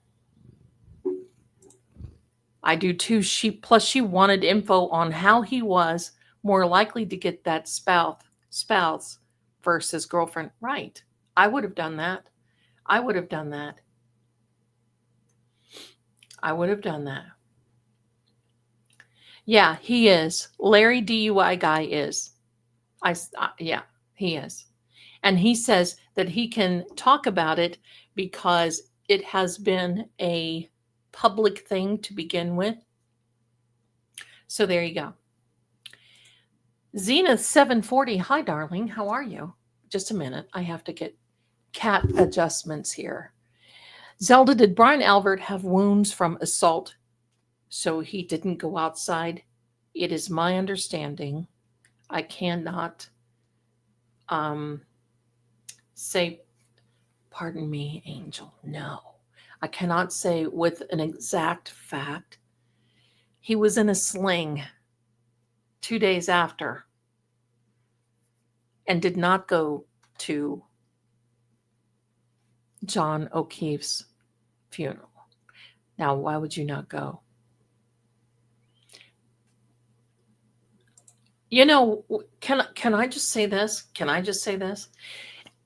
do too. She wanted info on how he was more likely to get that spouse versus girlfriend. Right. I would have done that. Yeah, he is. Larry DUI guy is. Yeah, he is. And he says that he can talk about it because it has been a public thing to begin with. So there you go. Zenith 740. Hi, darling. How are you? Just a minute. I have to get cat adjustments here. Zelda, did Brian Albert have wounds from assault so he didn't go outside? It is my understanding. I cannot say, pardon me, Angel. No, I cannot say with an exact fact. He was in a sling 2 days after and did not go to John O'Keefe's funeral. Now, why would you not go? You know, can I just say this? Can I just say this?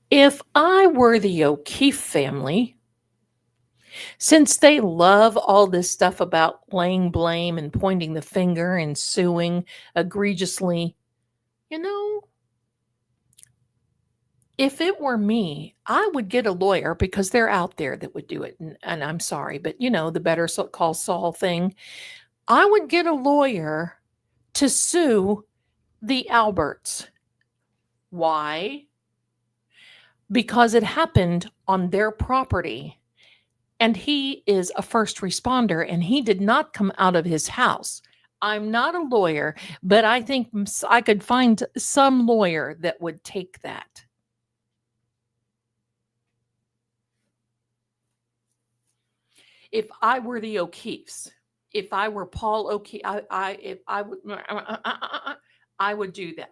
If I were the O'Keefe family, since they love all this stuff about laying blame and pointing the finger and suing egregiously, you know, if it were me, I would get a lawyer because they're out there that would do it. And I'm sorry, but you know, the better call Saul thing. I would get a lawyer to sue the Alberts. Why? Because it happened on their property. And he is a first responder and he did not come out of his house. I'm not a lawyer, but I think I could find some lawyer that would take that. If I were the O'Keefes, if I were Paul O'Keefe, I would do that.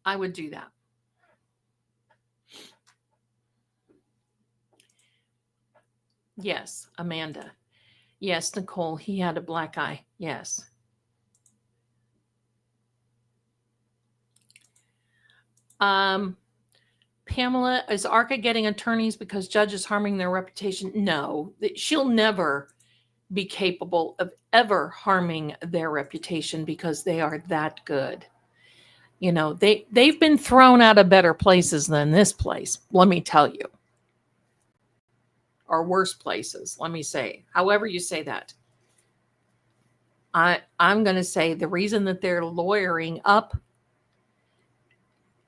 I would do that. Yes, Amanda. Yes, Nicole, he had a black eye. Yes. Pamela, is Arca getting attorneys because judges harming their reputation? No, she'll never be capable of ever harming their reputation because they are that good. You know, they've been thrown out of better places than this place, let me tell you. Or worse places, let me say. However you say that. I'm going to say the reason that they're lawyering up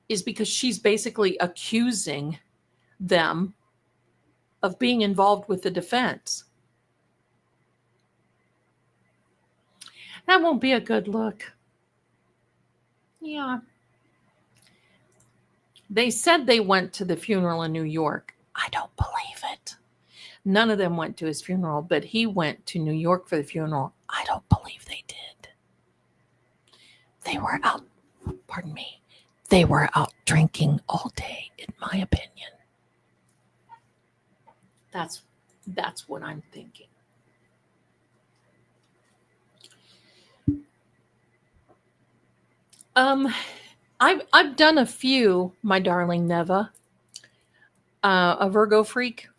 is because she's basically accusing them of being involved with the defense. That won't be a good look. Yeah. They said they went to the funeral in New York. I don't believe it. None of them went to his funeral, but he went to New York for the funeral. I don't believe they did. They were out, pardon me, they were out drinking all day, in my opinion. That's what I'm thinking. I've done a few, my darling Neva. A Virgo freak.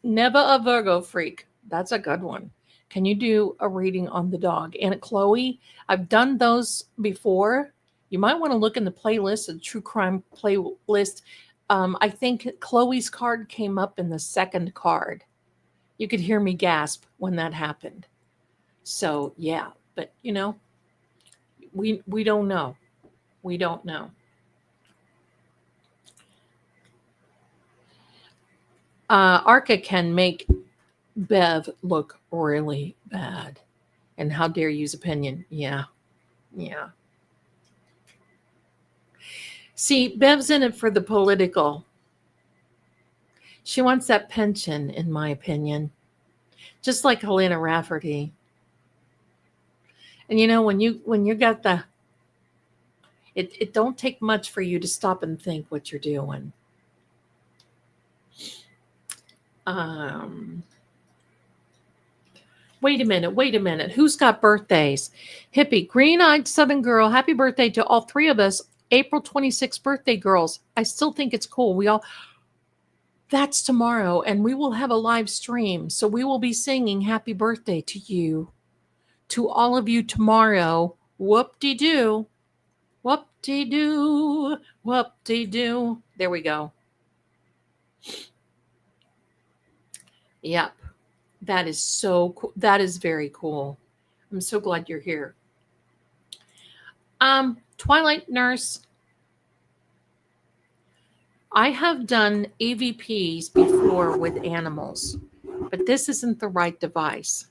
Neva, a Virgo freak. That's a good one. Can you do a reading on the dog? And Chloe, I've done those before. You might want to look in the playlist, the true crime playlist. I think Chloe's card came up in the second card. You could hear me gasp when that happened. So yeah, but you know, we don't know. We don't know. Arca can make Bev look really bad. And how dare you use opinion? Yeah. Yeah. See, Bev's in it for the political. She wants that pension, in my opinion. Just like Helena Rafferty. And you know, when you got the it don't take much for you to stop and think what you're doing. Wait a minute. Who's got birthdays? Hippie, green-eyed Southern girl. Happy birthday to all three of us. April 26th birthday girls. I still think it's cool. That's tomorrow, and we will have a live stream. So we will be singing happy birthday to you. To all of you tomorrow. Whoop-de-doo. Whoop-de-doo, whoop-de-doo. There we go. Yep. That is so cool. That is very cool. I'm so glad you're here. Twilight Nurse, I have done EVPs before with animals, but this isn't the right device.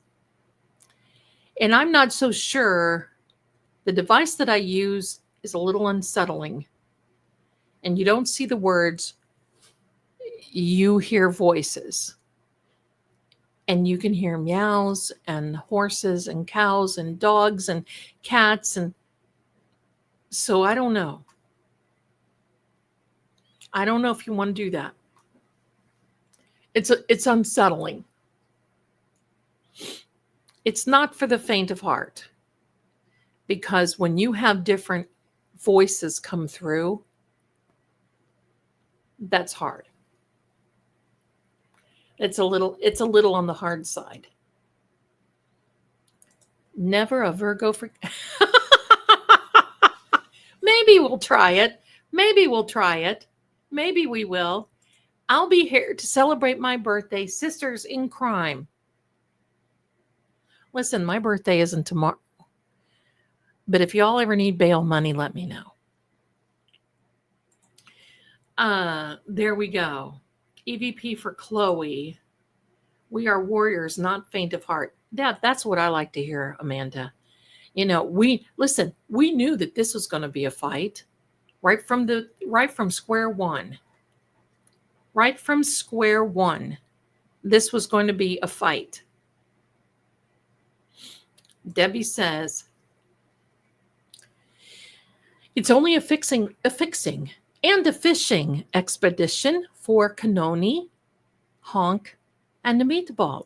And I'm not so sure. The device that I use is a little unsettling. And you don't see the words, you hear voices. And you can hear meows and horses and cows and dogs and cats. And so I don't know. I don't know if you want to do that. It's unsettling. It's not for the faint of heart. Because when you have different voices come through, that's hard. It's a little on the hard side. Never a Virgo for Maybe we'll try it. Maybe we'll try it. Maybe we will. I'll be here to celebrate my birthday, sisters in crime. Listen, my birthday isn't tomorrow. But if y'all ever need bail money, let me know. There we go. EVP for Chloe. We are warriors, not faint of heart. That's what I like to hear, Amanda. You know, we knew that this was going to be a fight right from square one. Right from square one. This was going to be a fight. Debbie says, it's only a fixing and a fishing expedition for Kanoni, Honk, and the meatball.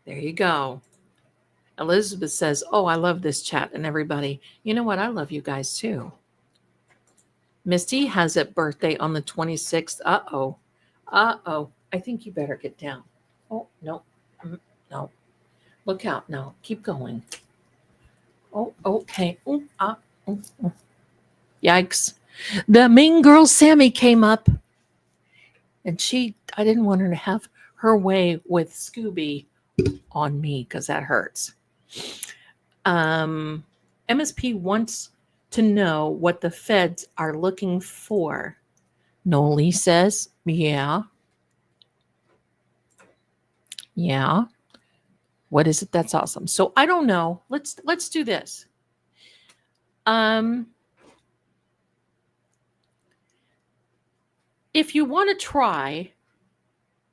There you go. Elizabeth says, oh, I love this chat and everybody. You know what? I love you guys too. Misty has a birthday on the 26th. Uh-oh. I think you better get down. Oh, no. No. Look out now. Keep going. Oh, okay. Yikes. The mean girl Sammy came up. And I didn't want her to have her way with Scooby on me because that hurts. MSP wants to know what the feds are looking for. Noli says, yeah. Yeah. What is it? That's awesome. So I don't know. Let's do this. If you want to try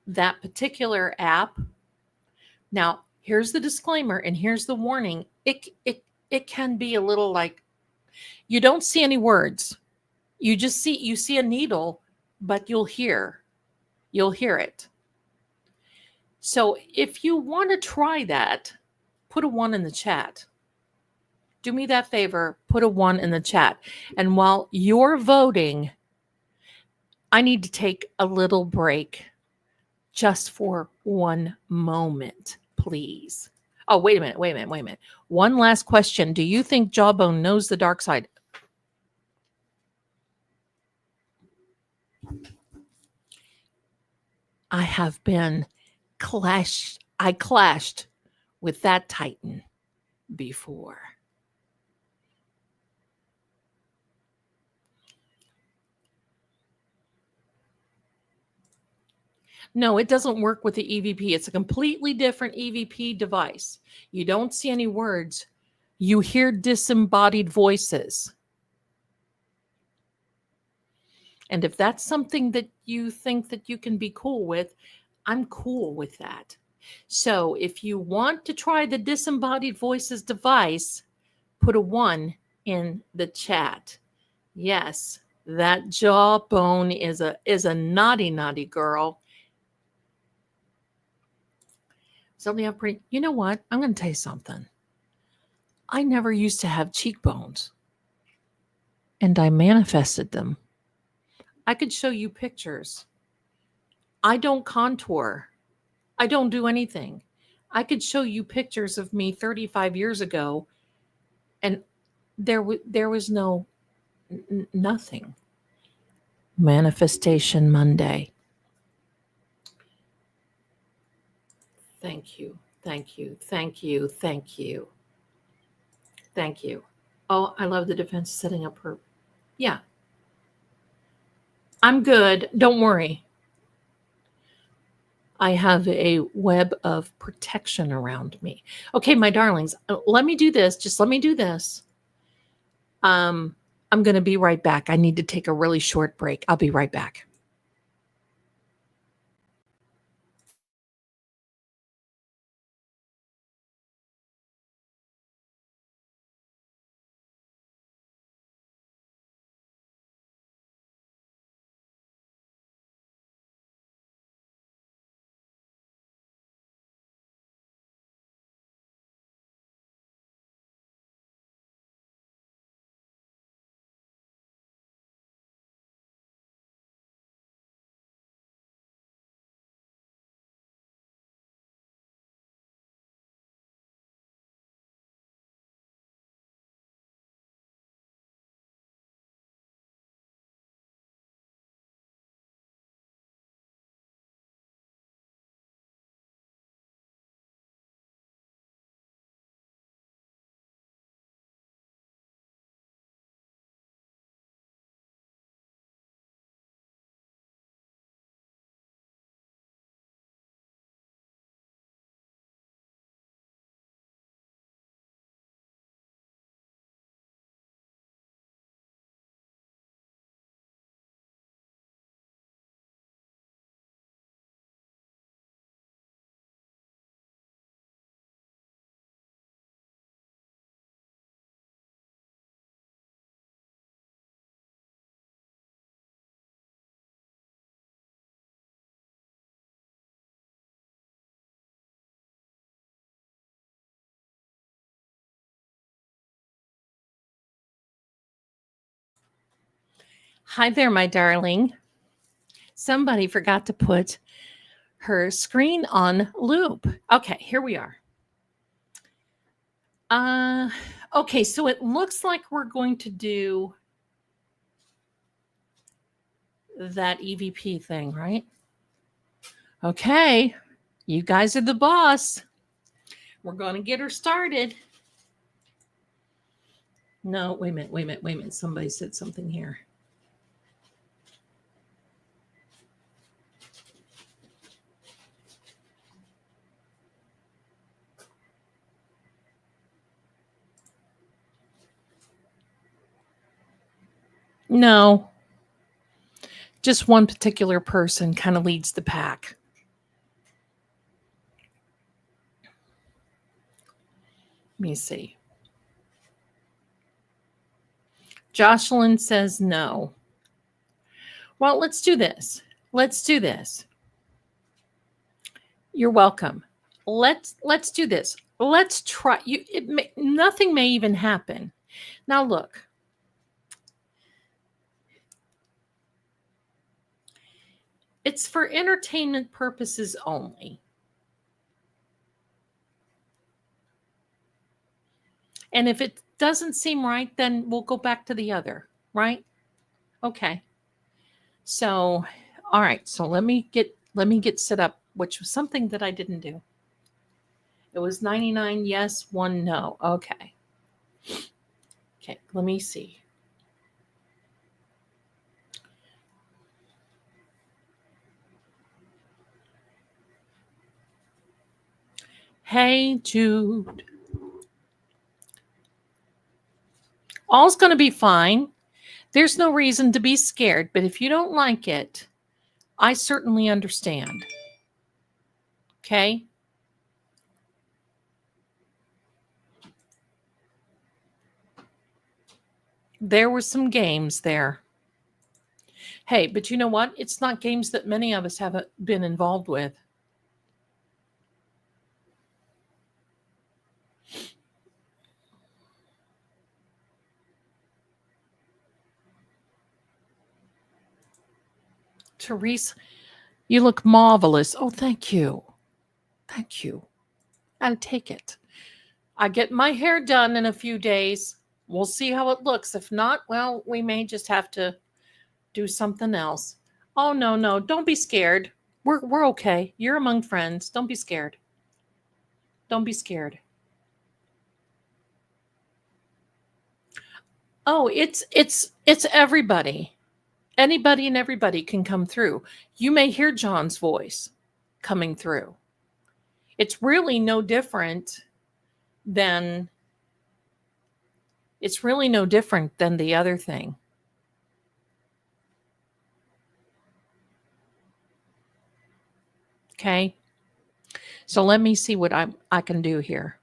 that particular app, now here's the disclaimer and here's the warning. It can be a little like you don't see any words. You see a needle, but you'll hear it. So if you want to try that, put a 1 in the chat. Do me that favor, put a 1 in the chat. And while you're voting, I need to take a little break just for one moment, please. Oh, wait a minute. One last question. Do you think Jawbone knows the dark side? I have been I clashed with that Titan before. No, it doesn't work with the EVP. It's a completely different EVP device. You don't see any words. You hear disembodied voices. And if that's something that you think that you can be cool with, I'm cool with that. So if you want to try the disembodied voices device, put a 1 in the chat. Yes, that Jawbone is a naughty girl. Something I'm pretty. You know what? I'm going to tell you something. I never used to have cheekbones, and I manifested them. I could show you pictures. I don't contour. I don't do anything. I could show you pictures of me 35 years ago And there was no nothing. Manifestation Monday. Thank you. Thank you. Thank you. Thank you. Thank you. Oh, I love the defense setting up her. Yeah. I'm good. Don't worry. I have a web of protection around me. Okay, my darlings, let me do this. Just let me do this. I'm going to be right back. I need to take a really short break. I'll be right back. Hi there, my darling. Somebody forgot to put her screen on loop. Okay, here we are. Okay, so it looks like we're going to do that EVP thing, right? Okay, you guys are the boss. We're going to get her started. No, wait a minute. Somebody said something here. No, just one particular person kind of leads the pack. Let me see. Jocelyn says no. Well, let's do this. You're welcome. Let's do this. Let's try. Nothing may even happen. Now look. It's for entertainment purposes only. And if it doesn't seem right, then we'll go back to the other, right? Okay. So, all right. So let me get set up, which was something that I didn't do. It was 99 yes, 1 no. Okay. Okay, let me see. Hey, Jude. All's going to be fine. There's no reason to be scared, but if you don't like it, I certainly understand. Okay? There were some games there. Hey, but you know what? It's not games that many of us haven't been involved with. Therese, you look marvelous. Oh, thank you. Thank you. I'll take it. I get my hair done in a few days. We'll see how it looks. If not, well, we may just have to do something else. Oh no, no, don't be scared. We're okay. You're among friends. Don't be scared. Don't be scared. Oh, it's everybody. Anybody and everybody can come through. You may hear John's voice coming through. It's really no different than the other thing. Okay? So let me see what I can do here.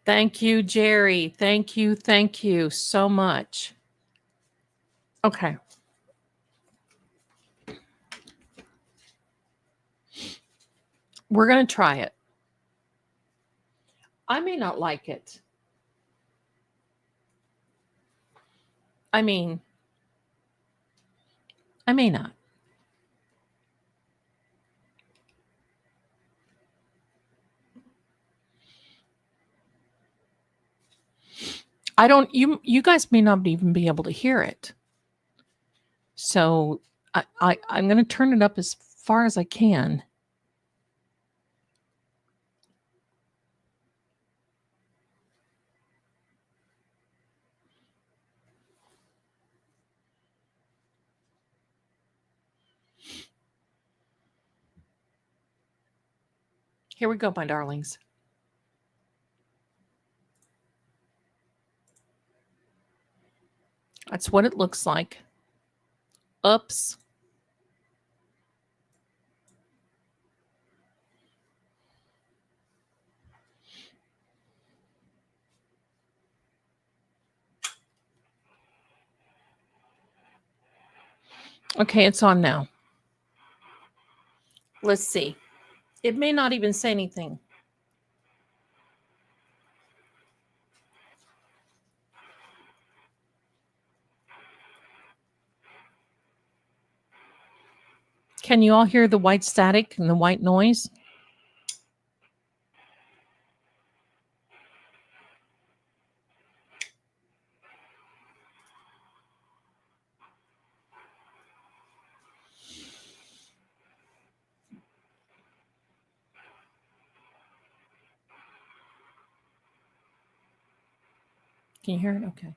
Thank you, Jerry. Thank you so much. Okay. We're going to try it. I may not like it. I mean, I may not. I don't you guys may not even be able to hear it. So I'm going to turn it up as far as I can. Here we go, my darlings. That's what it looks like. Oops. Okay, it's on now. Let's see. It may not even say anything. Can you all hear the white static and the white noise? Can you hear it? Okay.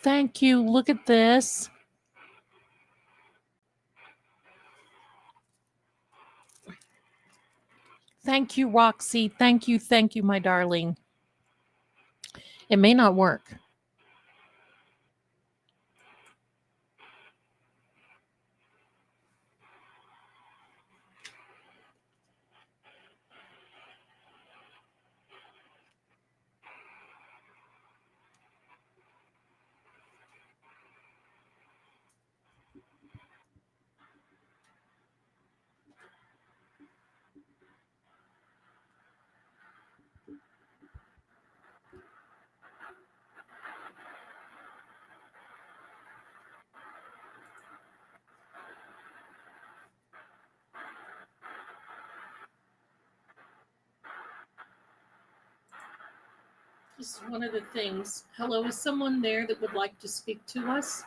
Thank you. Look at this. Thank you, Roxy. Thank you, my darling. It may not work. This is one of the things. Hello, is someone there that would like to speak to us?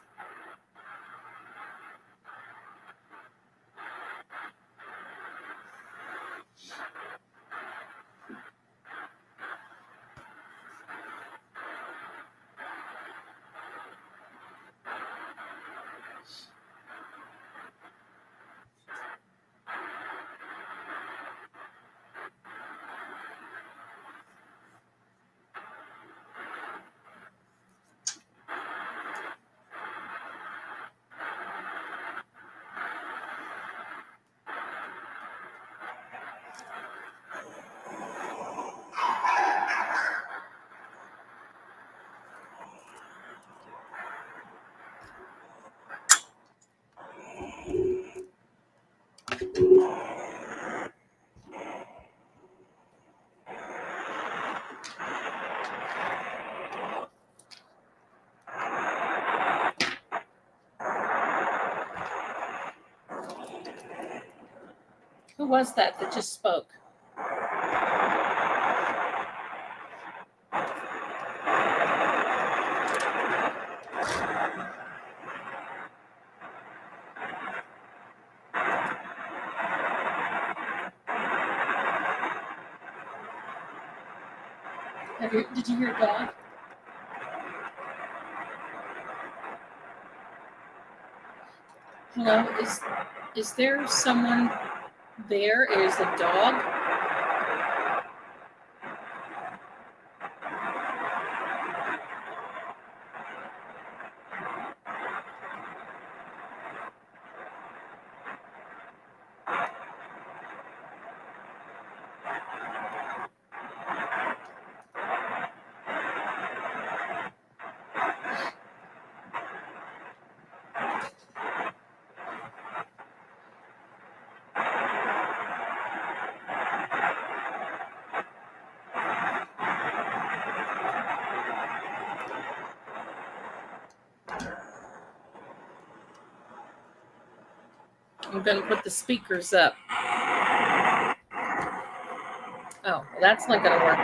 Who was that just spoke? Did you hear a dog? Hello, is there someone there? Is a dog? I'm going to put the speakers up. Oh, well, that's not going to work.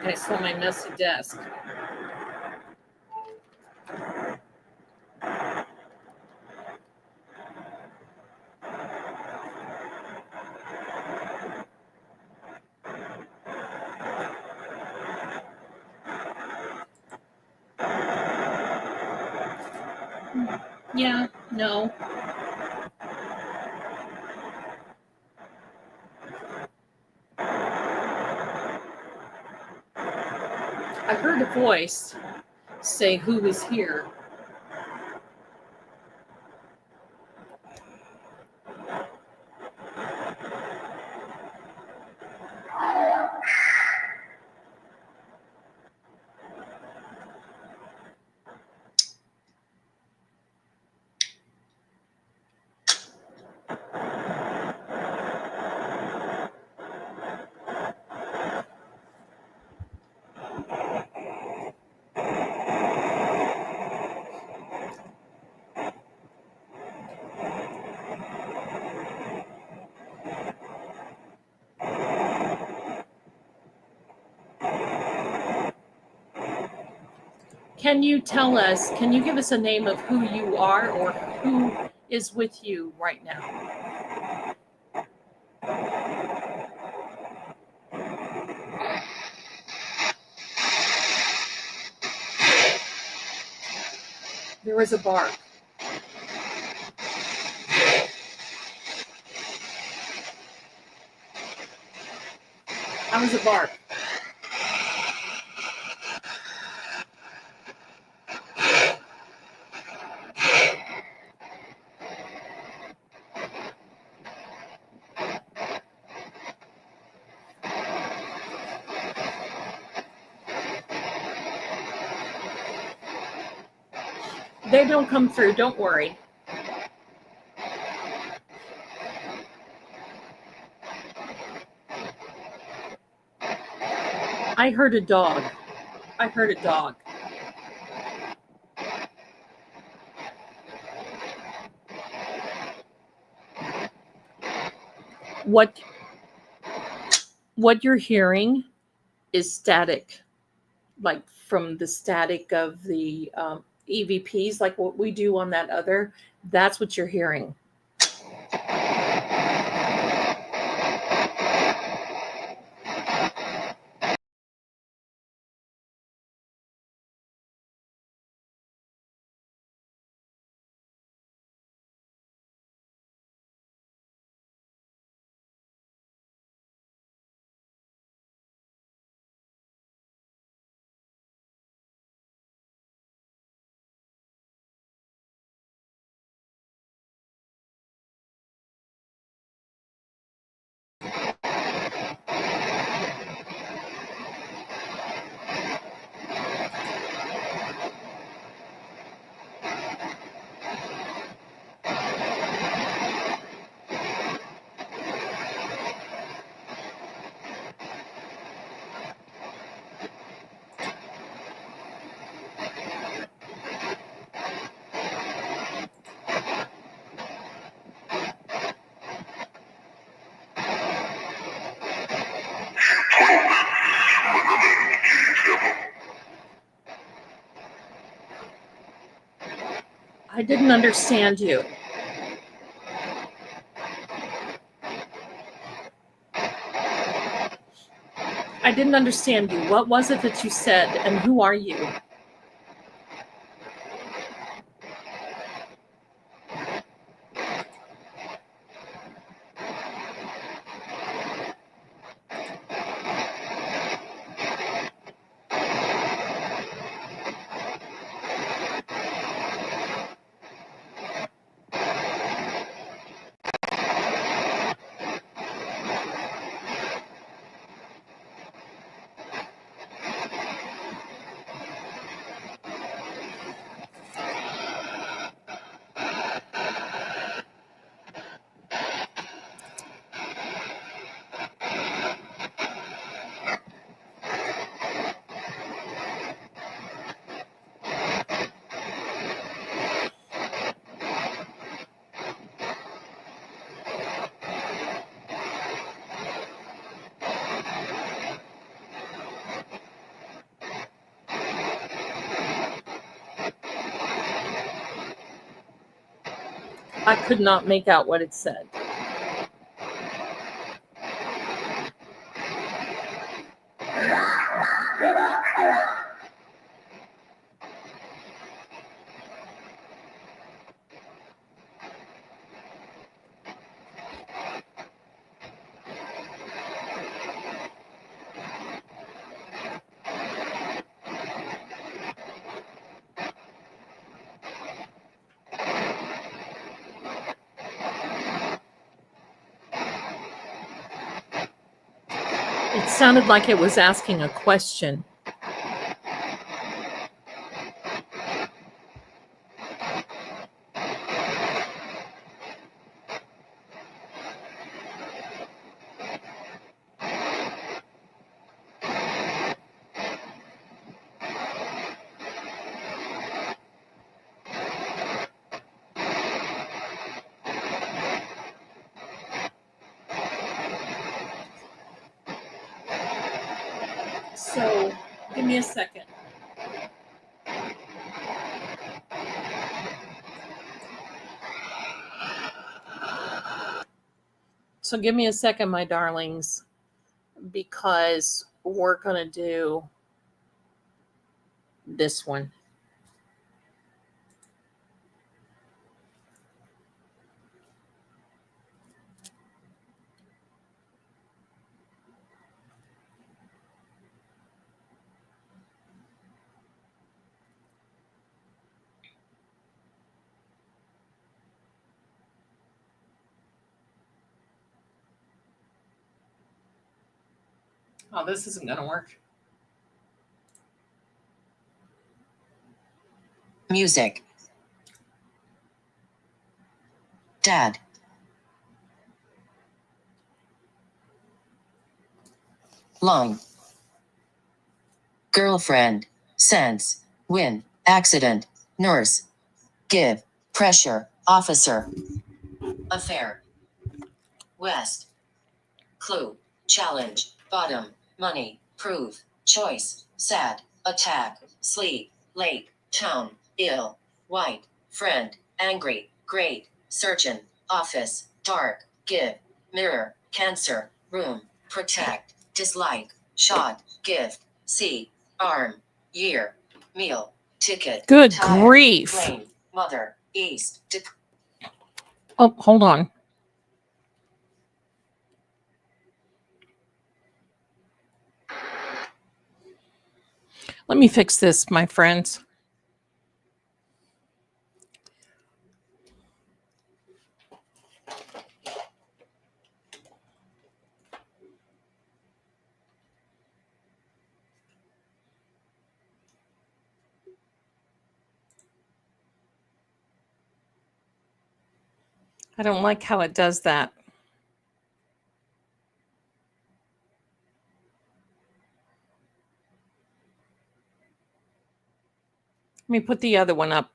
Okay, so my messy desk. Yeah, no. I heard a voice say who was here. Can you tell us, can you give us a name of who you are or who is with you right now? There was a bark. That was a bark. They don't come through, don't worry. I heard a dog. I heard a dog. What you're hearing is static, like from the static of the EVPs, like what we do on that other. That's what you're hearing. I didn't understand you. I didn't understand you. What was it that you said, and who are you? I could not make out what it said. It sounded like it was asking a question. So, give me a second. So, give me a second, my darlings, because we're going to do this one. Oh, this isn't going to work. Music. Dad. Lung. Girlfriend. Sense. Win. Accident. Nurse. Give. Pressure. Officer. Affair. West. Clue. Challenge. Bottom. Money. Prove. Choice. Sad. Attack. Sleep. Late. Town. Ill. White. Friend. Angry. Great. Surgeon. Office. Dark. Give. Mirror. Cancer. Room. Protect. Dislike. Shot. Gift. See. Arm. Year. Meal. Ticket. Good Tire, grief. Plane. Mother. East. Oh, hold on. Let me fix this, my friends. I don't like how it does that. Let me put the other one up.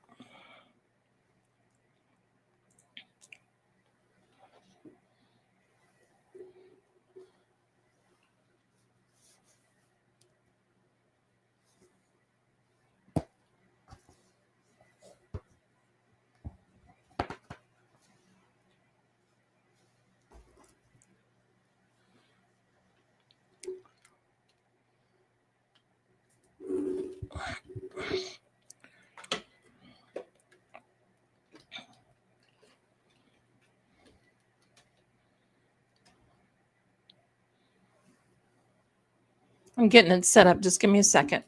I'm getting it set up. Just give me a second.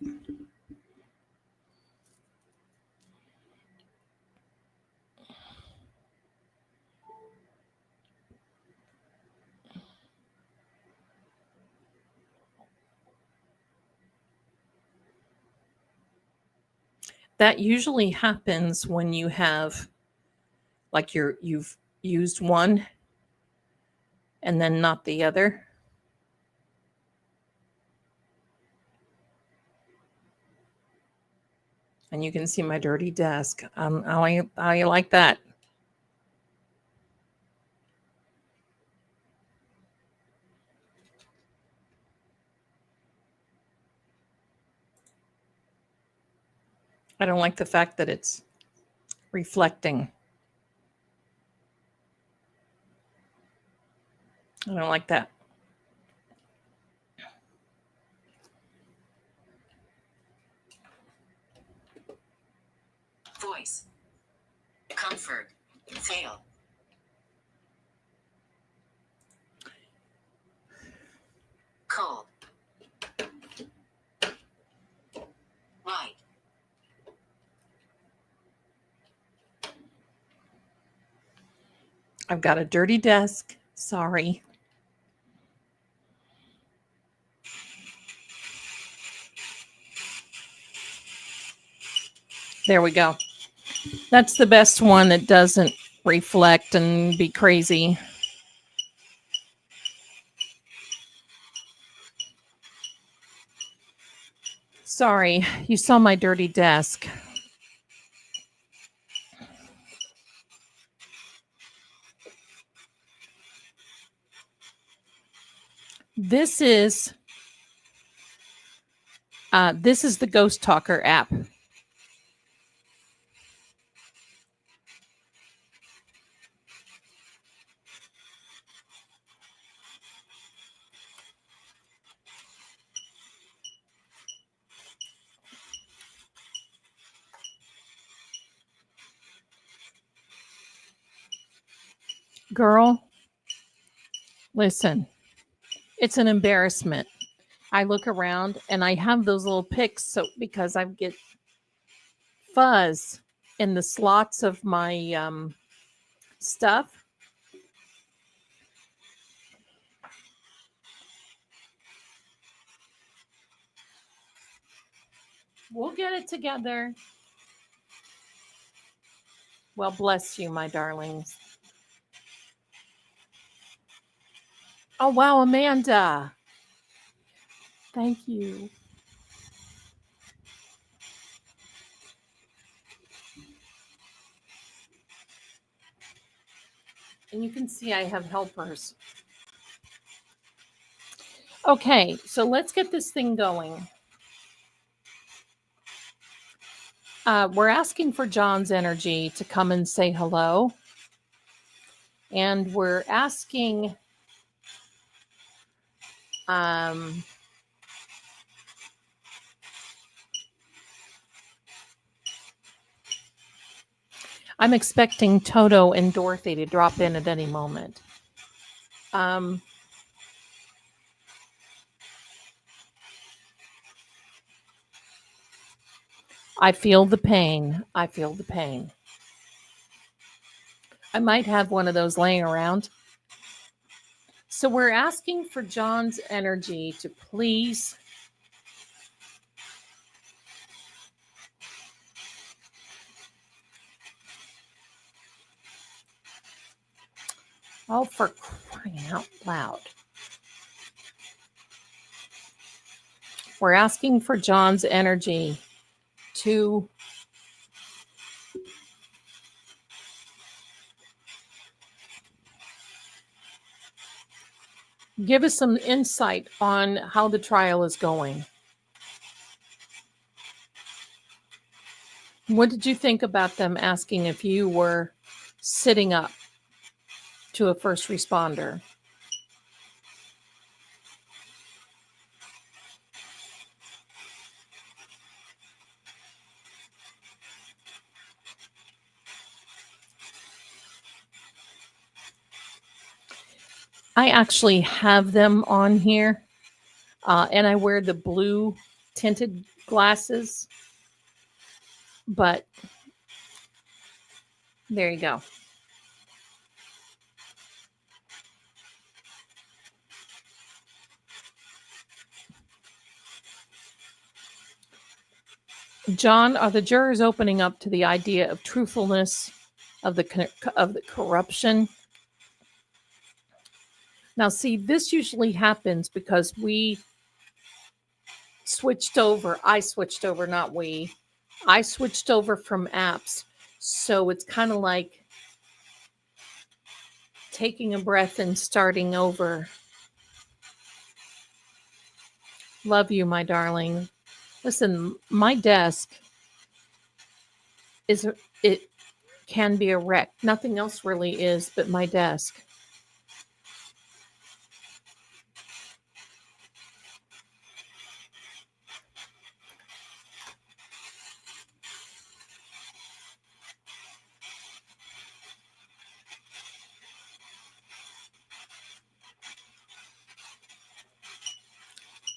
That usually happens when you have, like, you've used one and then not the other. And you can see my dirty desk. I like that. I don't like the fact that it's reflecting. I don't like that. Voice. Comfort. Fail. Cold. Light. I've got a dirty desk. Sorry. There we go. That's the best one that doesn't reflect and be crazy. Sorry, you saw my dirty desk. This is the Ghost Talker app. Girl, listen, it's an embarrassment. I look around and I have those little picks so because I get fuzz in the slots of my stuff. We'll get it together. Well, bless you, my darlings. Oh, wow, Amanda. Thank you. And you can see I have helpers. Okay, so let's get this thing going. We're asking for John's energy to come and say hello. And we're asking I'm expecting Toto and Dorothy to drop in at any moment. I feel the pain. I feel the pain. I might have one of those laying around. So we're asking for John's energy to please oh, for crying out loud. We're asking for John's energy to give us some insight on how the trial is going. What did you think about them asking if you were sitting up to a first responder? I actually have them on here. And I wear the blue tinted glasses. But there you go. John, are the jurors opening up to the idea of truthfulness of the corruption? Now, see, this usually happens because we switched over. I switched over, not we. I switched over from apps. So it's kind of like taking a breath and starting over. Love you, my darling. Listen, my desk it can be a wreck. Nothing else really is but my desk.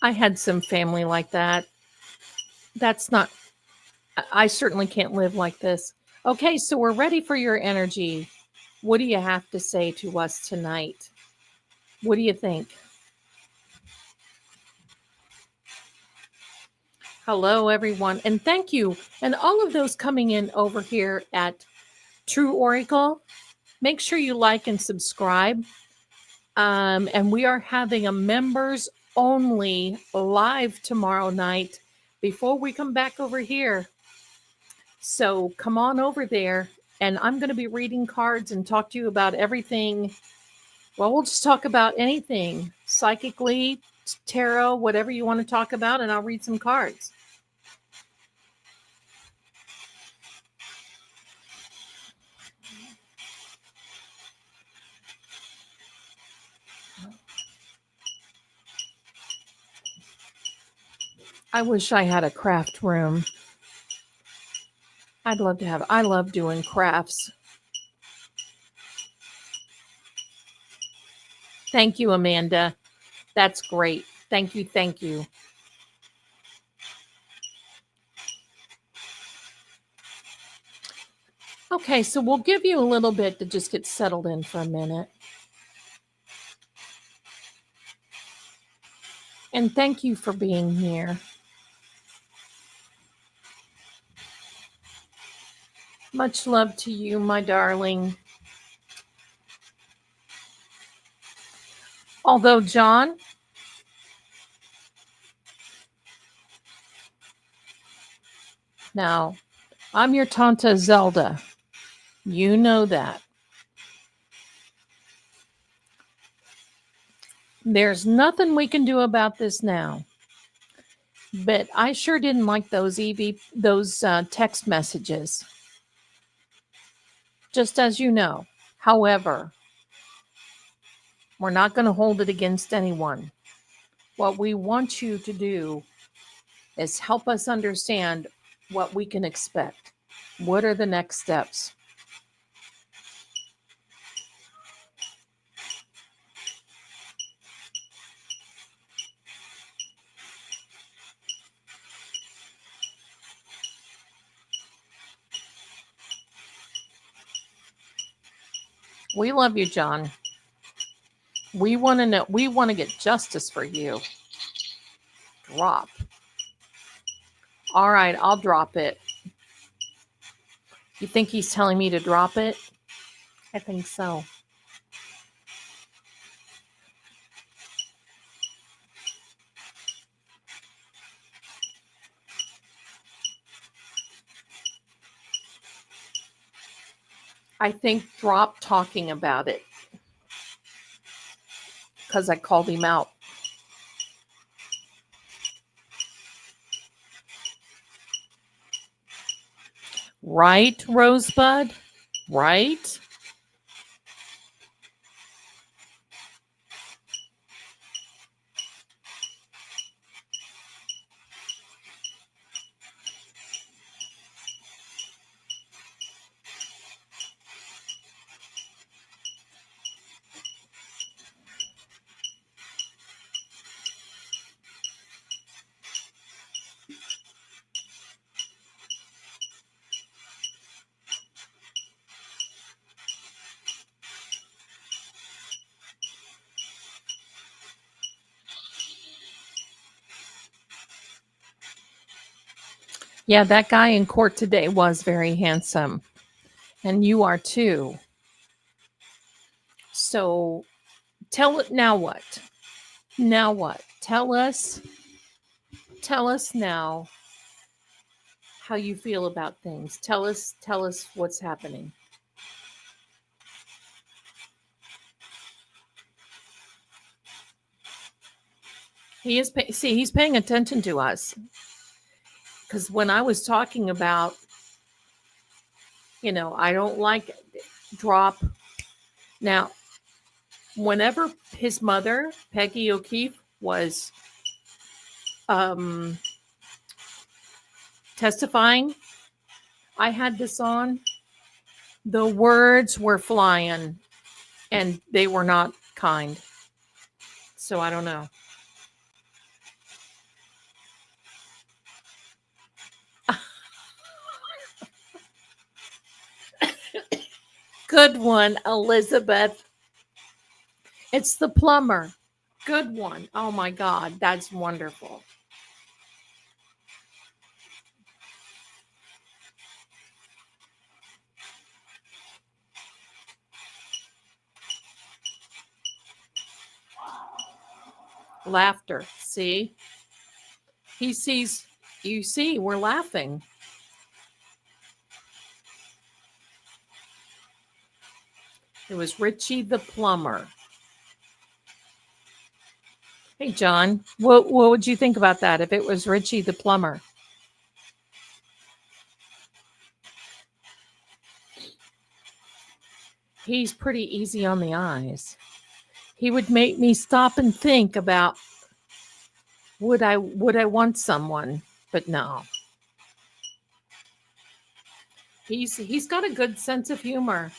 I had some family like that. That's not, I certainly can't live like this. Okay, so we're ready for your energy. What do you have to say to us tonight? What do you think? Hello, everyone. And thank you. And all of those coming in over here at True Oracle, make sure you like and subscribe. And we are having a members only live tomorrow night before we come back over here. So come on over there, and I'm going to be reading cards and talk to you about everything. Well, we'll just talk about anything psychically, tarot, whatever you want to talk about, and I'll read some cards. I wish I had a craft room. I'd love to have. I love doing crafts. Thank you, Amanda. That's great. Thank you. Thank you. Okay, so we'll give you a little bit to just get settled in for a minute. And thank you for being here. Much love to you, my darling. Although, John, now, I'm your Tanta Zelda. You know that. There's nothing we can do about this now. But I sure didn't like those text messages. Just as you know. However, we're not going to hold it against anyone. What we want you to do is help us understand what we can expect. What are the next steps? We love you, John. We want to know. We want to get justice for you. Drop. All right, I'll drop it. You think he's telling me to drop it? I think so. I think drop talking about it because I called him out. Right, Rosebud? Right? Yeah, that guy in court today was very handsome. And you are too. So tell it now what? Now what? Tell us now how you feel about things. Tell us what's happening. He is see, he's paying attention to us. Cuz when I was talking about, I don't like drop. Now, whenever his mother, Peggy O'Keefe, was testifying, I had this on. The words were flying and they were not kind. So I don't know. Good one, Elizabeth. It's the plumber. Good one. Oh my God, that's wonderful. Laughter. See? He sees, you see, we're laughing. It was Richie the plumber. Hey, John, what would you think about that if it was Richie the plumber? He's pretty easy on the eyes. He would make me stop and think about would I want someone, but no. He's got a good sense of humor.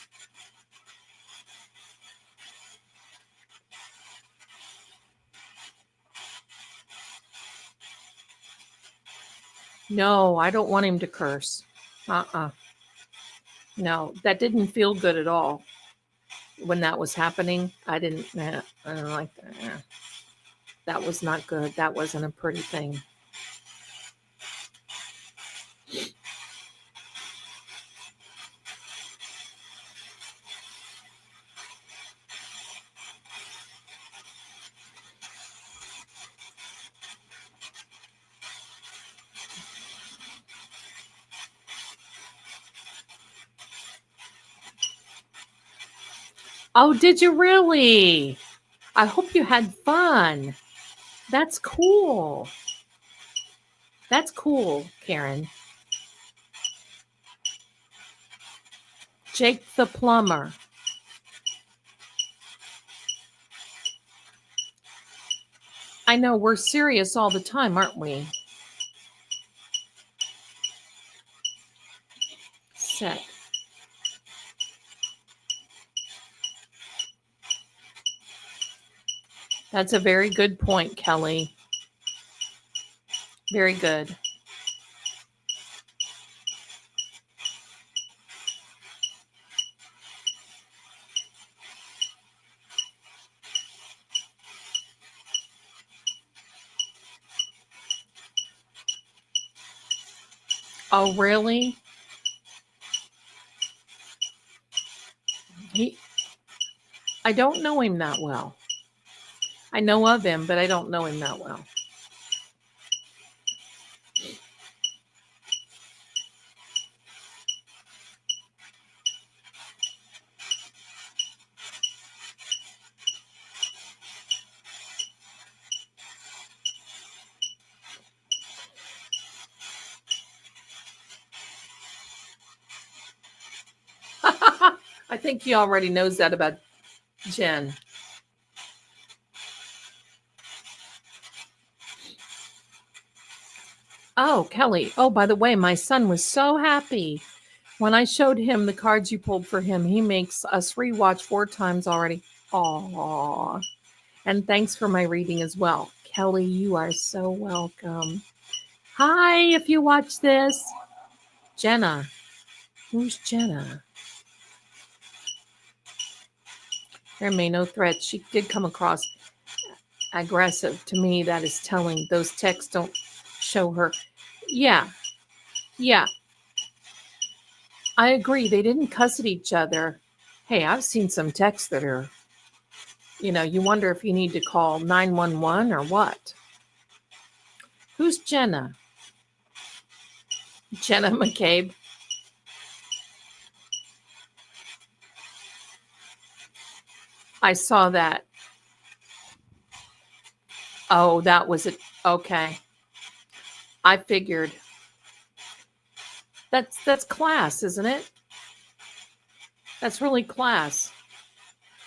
No, I don't want him to curse. No, that didn't feel good at all when that was happening. I didn't like that. That was not good. That wasn't a pretty thing. Oh, did you really? I hope you had fun. That's cool. That's cool, Karen. Jake the plumber. I know we're serious all the time, aren't we? Set. That's a very good point, Kelly. Very good. Oh, really? I don't know him that well. I know of him, but I don't know him that well. I think he already knows that about Jen. Oh, Kelly. Oh, by the way, my son was so happy when I showed him the cards you pulled for him. He makes us rewatch 4 times already. Aww. And thanks for my reading as well. Kelly, you are so welcome. Hi, if you watch this. Jenna. Who's Jenna? There may no threat. She did come across aggressive to me. That is telling. Those texts don't show her. Yeah. Yeah, I agree. They didn't cuss at each other. Hey, I've seen some texts that are, you wonder if you need to call 911 or what. Who's Jenna? Jenna McCabe. I saw that. Oh, that was it. Okay. I figured. That's class, isn't it? That's really class.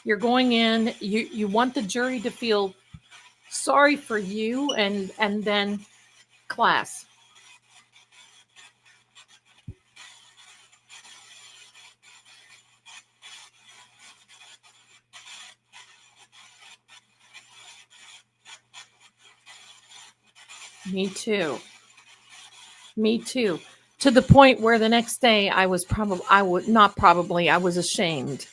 You're going in, you want the jury to feel sorry for you and then class. Me too. Me too. To the point where the next day I was probably I would not probably I was ashamed.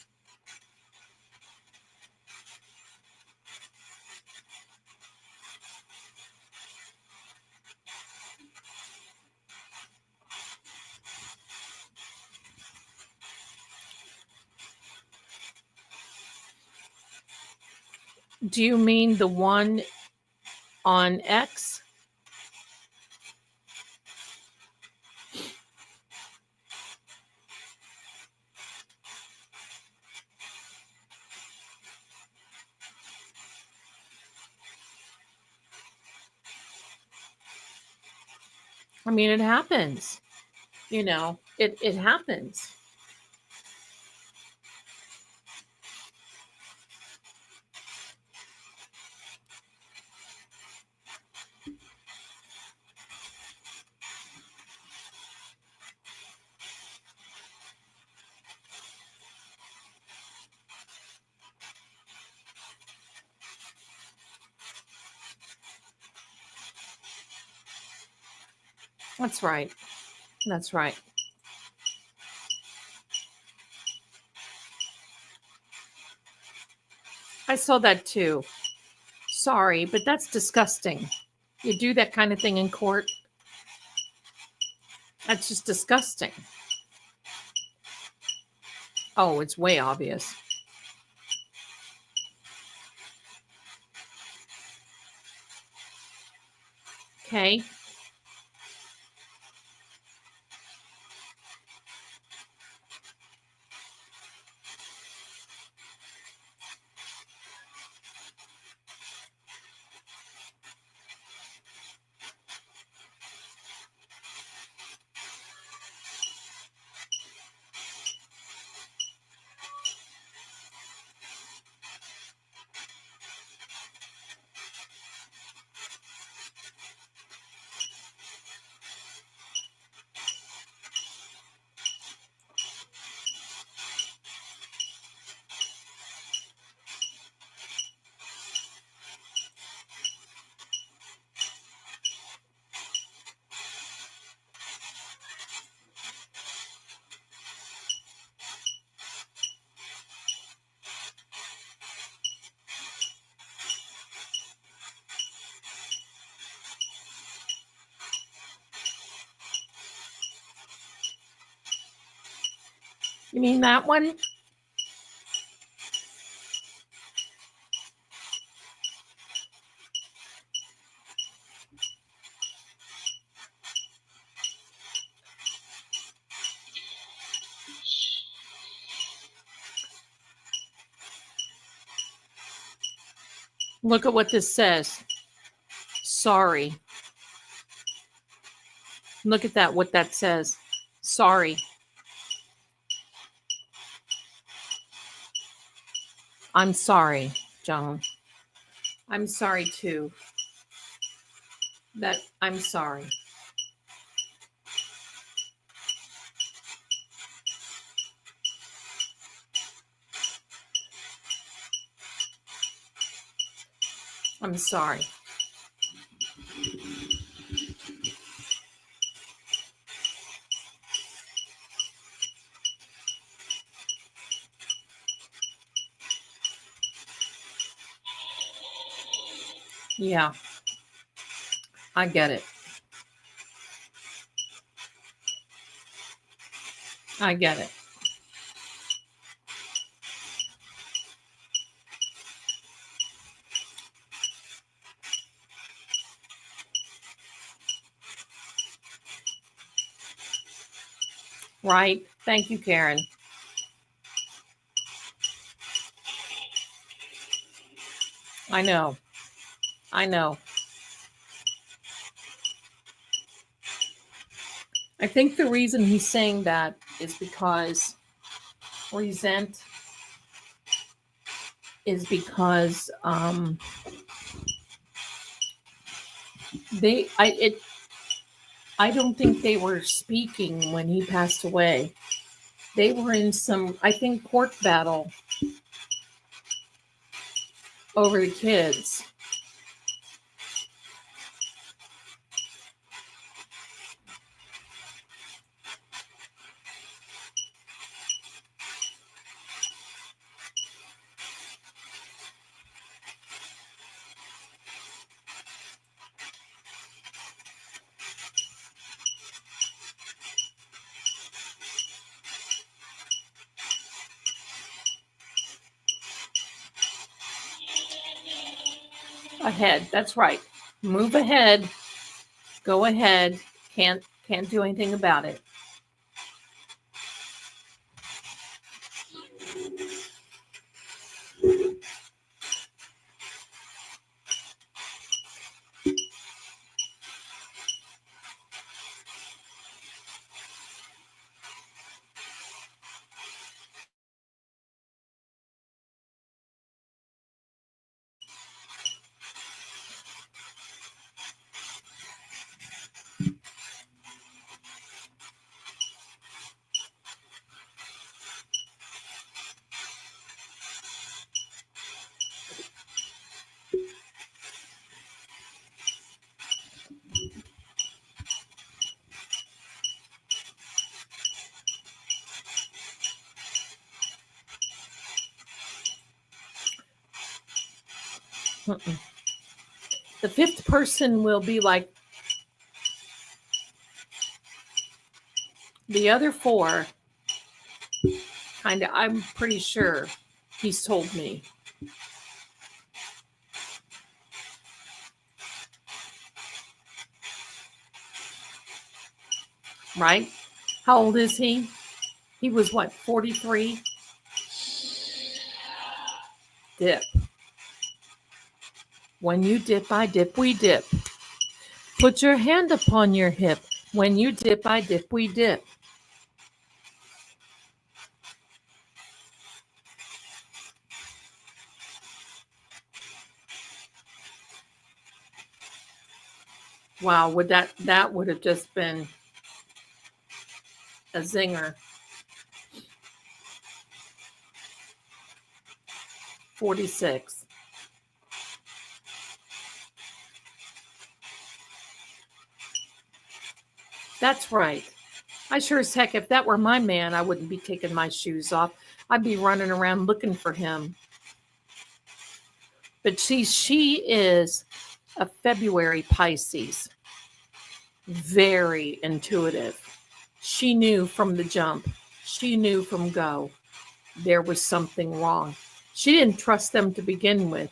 Do you mean the one on X? I mean, it happens. It happens. That's right. That's right. I saw that too. Sorry, but that's disgusting. You do that kind of thing in court. That's just disgusting. Oh, it's way obvious. Okay. You mean that one? Look at what this says. Sorry. Look at that, what that says. Sorry. I'm sorry, Joan. I'm sorry too. That I'm sorry. I'm sorry. Yeah, I get it. I get it. Right. Thank you, Karen. I know. I know. I think the reason he's saying that is because resent is because I don't think they were speaking when he passed away. They were in some, I think, court battle over the kids. Ahead. That's right. Move ahead. Go ahead. Can't do anything about it. Mm-mm. The fifth person will be like the other four. Kind of, I'm pretty sure he's told me. Right? How old is he? He was what, 43? Dip. When you dip, I dip, we dip. Put your hand upon your hip. When you dip, I dip, we dip. Wow, would that would have just been a zinger. 46. That's right. I sure as heck, if that were my man, I wouldn't be taking my shoes off. I'd be running around looking for him. But see, she is a February Pisces, very intuitive. She knew from the jump, she knew from go there was something wrong. She didn't trust them to begin with.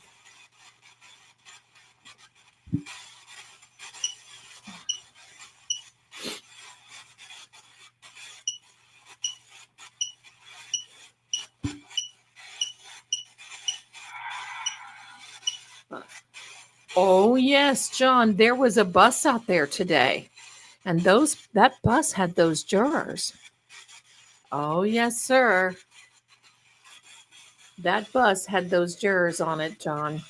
Oh, yes, John, there was a bus out there today. And that bus had those jurors. Oh, yes, sir. That bus had those jurors on it, John.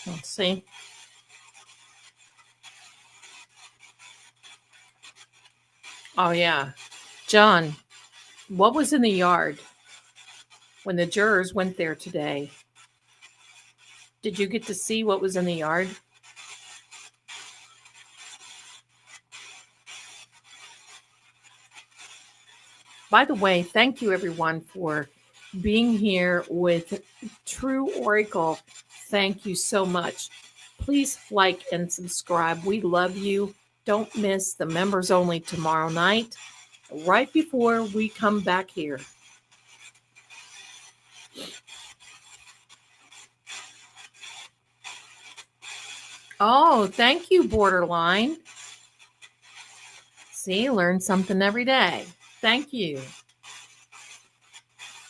Let's see. Oh, yeah. John, what was in the yard when the jurors went there today, did you get to see what was in the yard? By the way, thank you everyone for being here with True Oracle. Thank you so much. Please like and subscribe. We love you. Don't miss the members only tomorrow night, right before we come back here. Oh, thank you, Borderline. See, learn something every day. Thank you.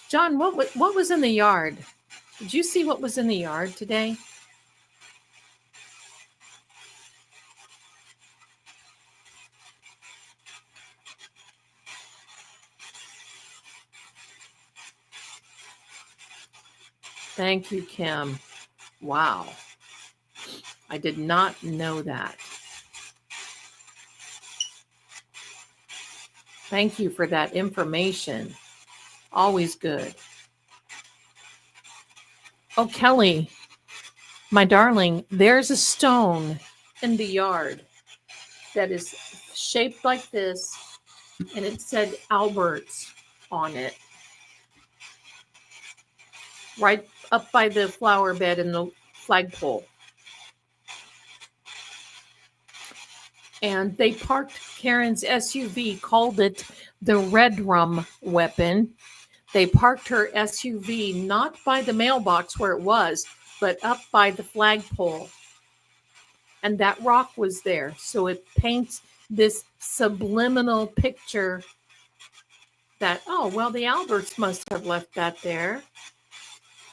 John, what was in the yard? Did you see what was in the yard today? Thank you, Kim. Wow. I did not know that. Thank you for that information. Always good. Oh, Kelly, my darling, there's a stone in the yard that is shaped like this, and it said Albert's on it. Right up by the flower bed and the flagpole. And they parked Karen's SUV, called it the Red Rum weapon. They parked her SUV not by the mailbox where it was, but up by the flagpole. And that rock was there. So it paints this subliminal picture that, oh, well, the Alberts must have left that there.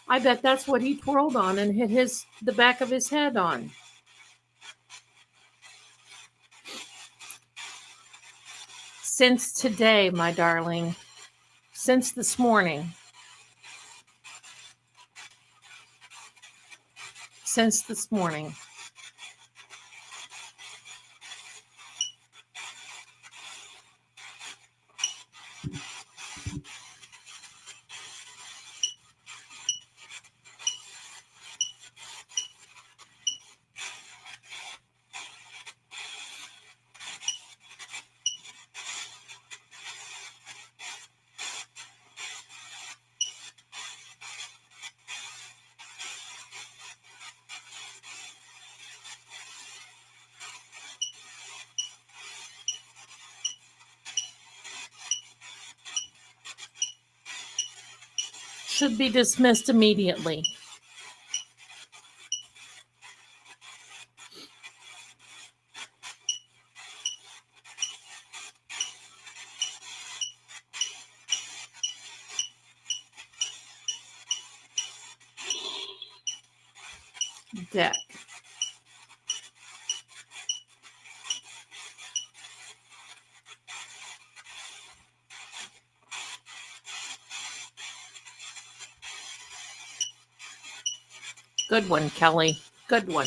I bet that's what he twirled on and hit the back of his head on. Since today, my darling, since this morning, should be dismissed immediately. Deck. Good one, Kelly. Good one.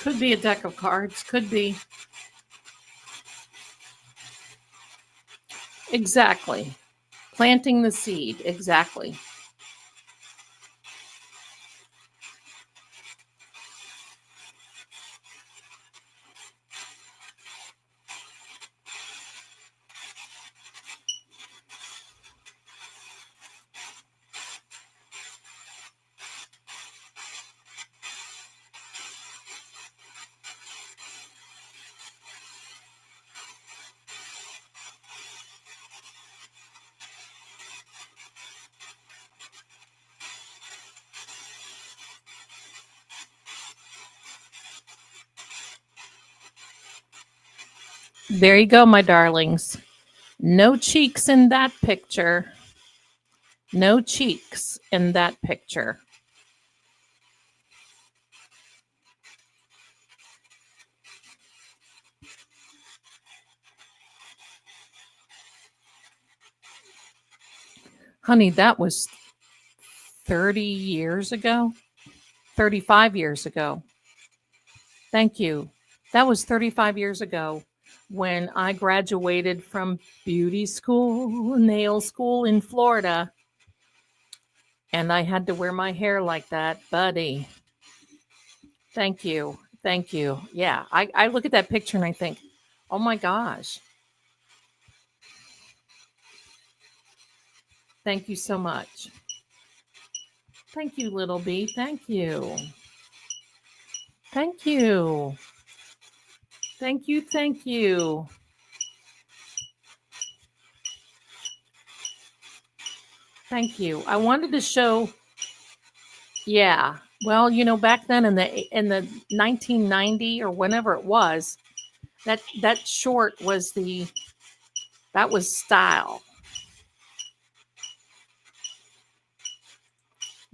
Could be a deck of cards. Could be. Exactly. Planting the seed. Exactly. There you go, my darlings. No cheeks in that picture. No cheeks in that picture. Honey, that was 30 years ago. 35 years ago. Thank you. That was 35 years ago when I graduated from beauty school, nail school in Florida. And I had to wear my hair like that, buddy. Thank you. Thank you. Yeah, I look at that picture and I think, oh my gosh. Thank you so much. Thank you, little bee. Thank you. Thank you. Thank you. Thank you. Thank you. I wanted to show. Yeah. Well, back then in the 1990 or whenever it was, that short was that was style.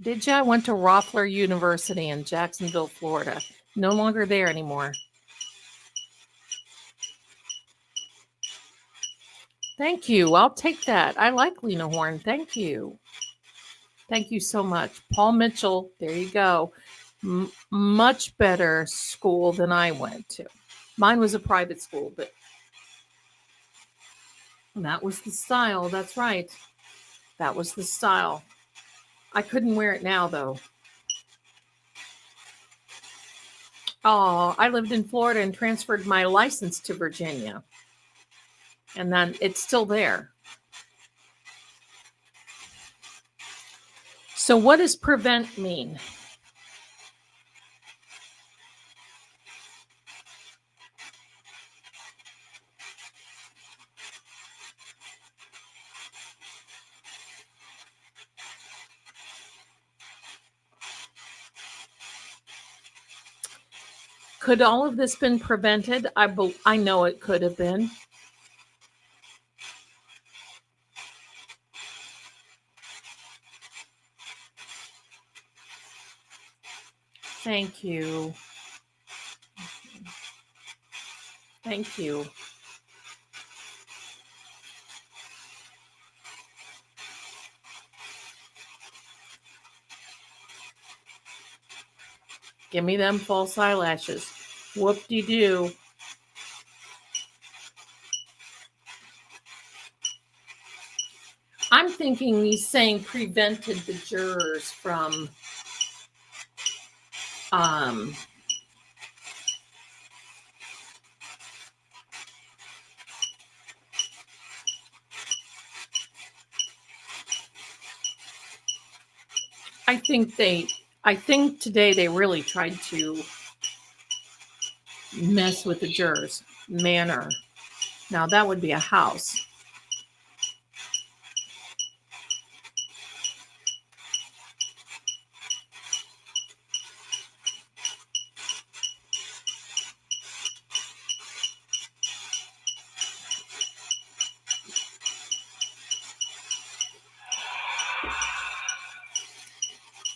Did you? I went to Roffler University in Jacksonville, Florida. No longer there anymore. Thank you. I'll take that. I like Lena Horne. Thank you. Thank you so much. Paul Mitchell, there you go. Much better school than I went to. Mine was a private school, but that was the style. That's right. That was the style. I couldn't wear it now, though. Oh, I lived in Florida and transferred my license to Virginia. And then it's still there. So what does prevent mean? Could all of this been prevented? I know it could have been. Thank you. Thank you. Give me them false eyelashes. Whoop-de-doo. I'm thinking he's saying prevented the jurors from I think today they really tried to mess with the jurors' manner. Now that would be a house.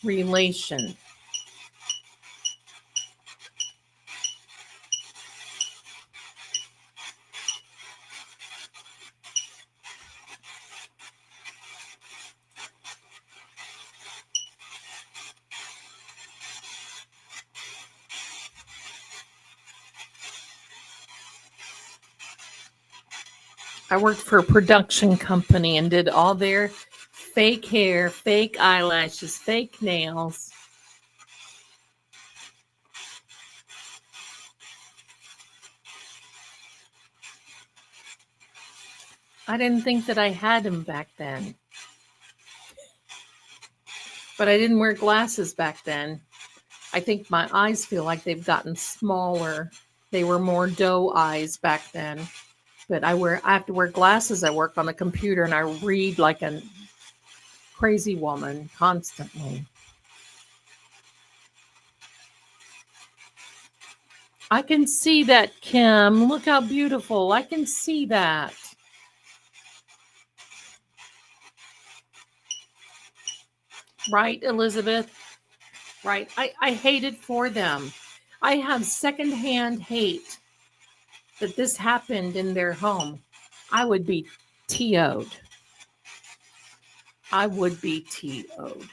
Relation. I worked for a production company and did all their fake hair, fake eyelashes, fake nails. I didn't think that I had him back then. But I didn't wear glasses back then. I think my eyes feel like they've gotten smaller. They were more doe eyes back then. But I have to wear glasses. I work on the computer and I read like a crazy woman constantly. I can see that, Kim. Look how beautiful. I can see that. Right, Elizabeth? Right. I hate it for them. I have secondhand hate that this happened in their home. I would be TO'd. I would be TO'd.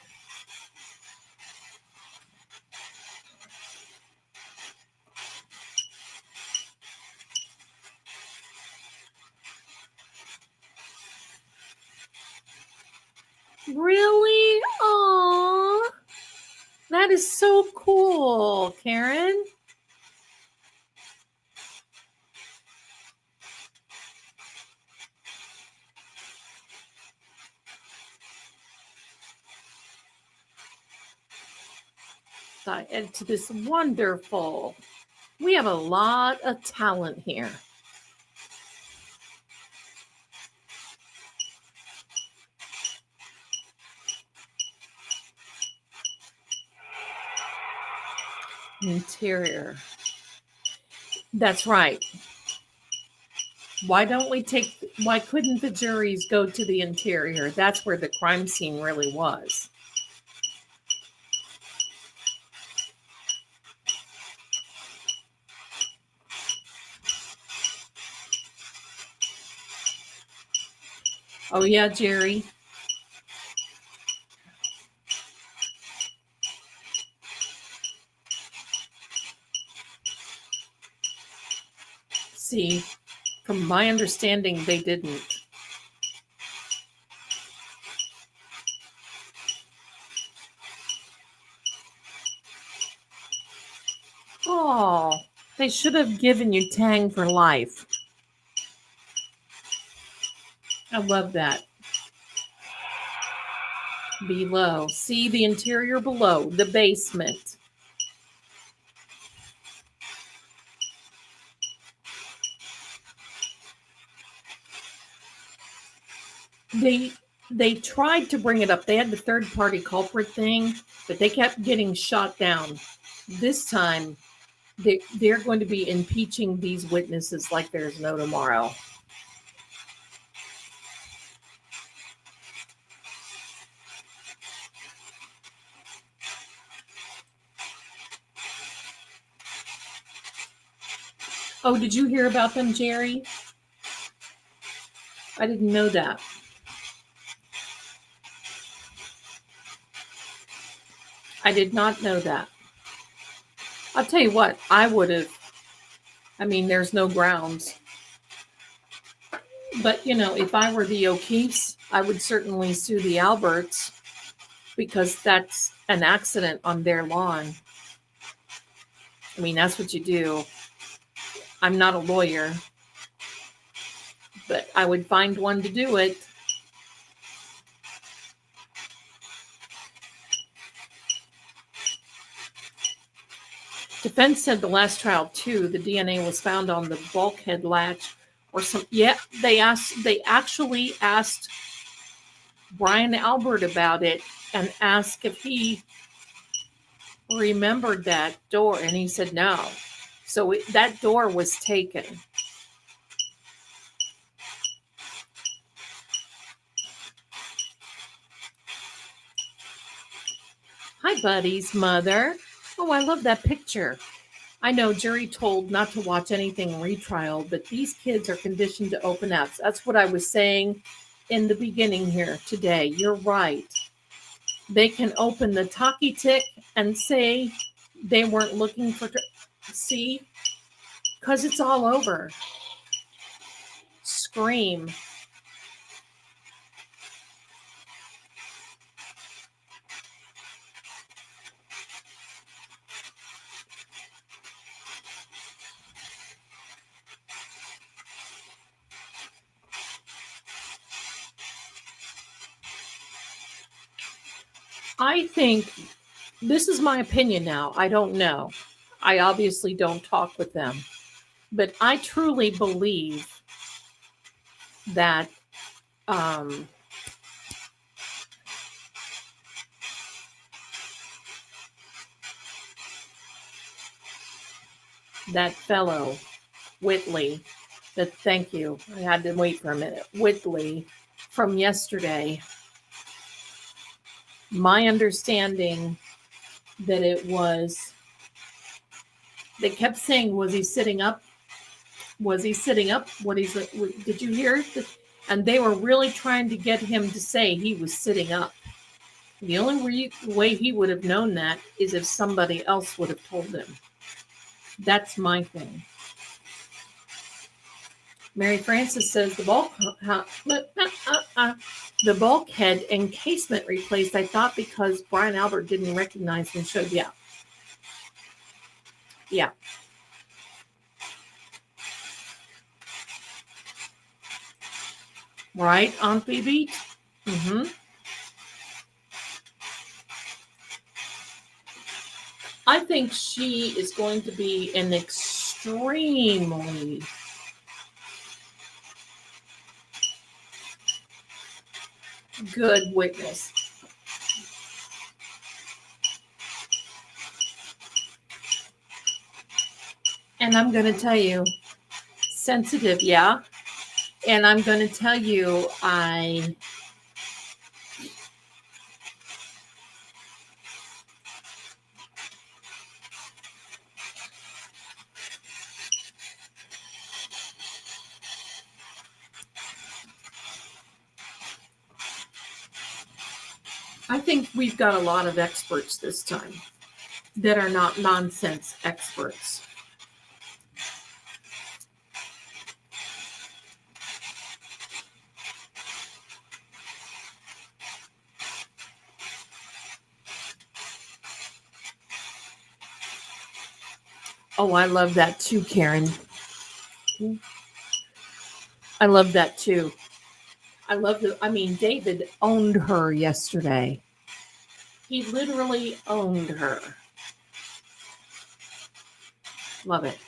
Really? Aww. That is so cool, Karen. It's this wonderful. We have a lot of talent here. Interior. That's right. Why couldn't the juries go to the interior? That's where the crime scene really was. Oh, yeah, Jerry. See, from my understanding, they didn't. Oh, they should have given you Tang for life. I love that. Below. See the interior below, the basement. They tried to bring it up. They had the third party culprit thing, but they kept getting shot down. This time, they're going to be impeaching these witnesses like there's no tomorrow. Oh, did you hear about them, Jerry? I didn't know that. I did not know that. I'll tell you what, I would have. I mean, there's no grounds. But, if I were the O'Keefes, I would certainly sue the Alberts because that's an accident on their lawn. I mean, that's what you do. I'm not a lawyer, but I would find one to do it. Defense said the last trial too, the DNA was found on the bulkhead latch or some. Yeah, they actually asked Brian Albert about it and asked if he remembered that door, and he said no. So that door was taken. Hi, Buddy's mother. Oh, I love that picture. I know jury told not to watch anything retrial, but these kids are conditioned to open apps. That's what I was saying in the beginning here today. You're right. They can open the talkie tick and say they weren't looking for, see, because it's all over. scream. I think this is my opinion now. I don't know. I obviously don't talk with them. But I truly believe that that fellow, Whitley, that thank you. I had to wait for a minute. Whitley from yesterday. My understanding that it was, they kept saying, was he sitting up? Was he sitting up? Did you hear? And they were really trying to get him to say he was sitting up. The only way he would have known that is if somebody else would have told him. That's my thing. Mary Frances says the bulkhead encasement replaced. I thought because Brian Albert didn't recognize and showed. Yeah. Right, Aunt Phoebe? Mm-hmm. I think she is going to be an extremely good witness. And I'm going to tell you, sensitive, yeah. And I'm going to tell you, I think we've got a lot of experts this time that are not nonsense experts. Oh, I love that too, Karen. I love that too. David owned her yesterday. He literally owned her. Love it.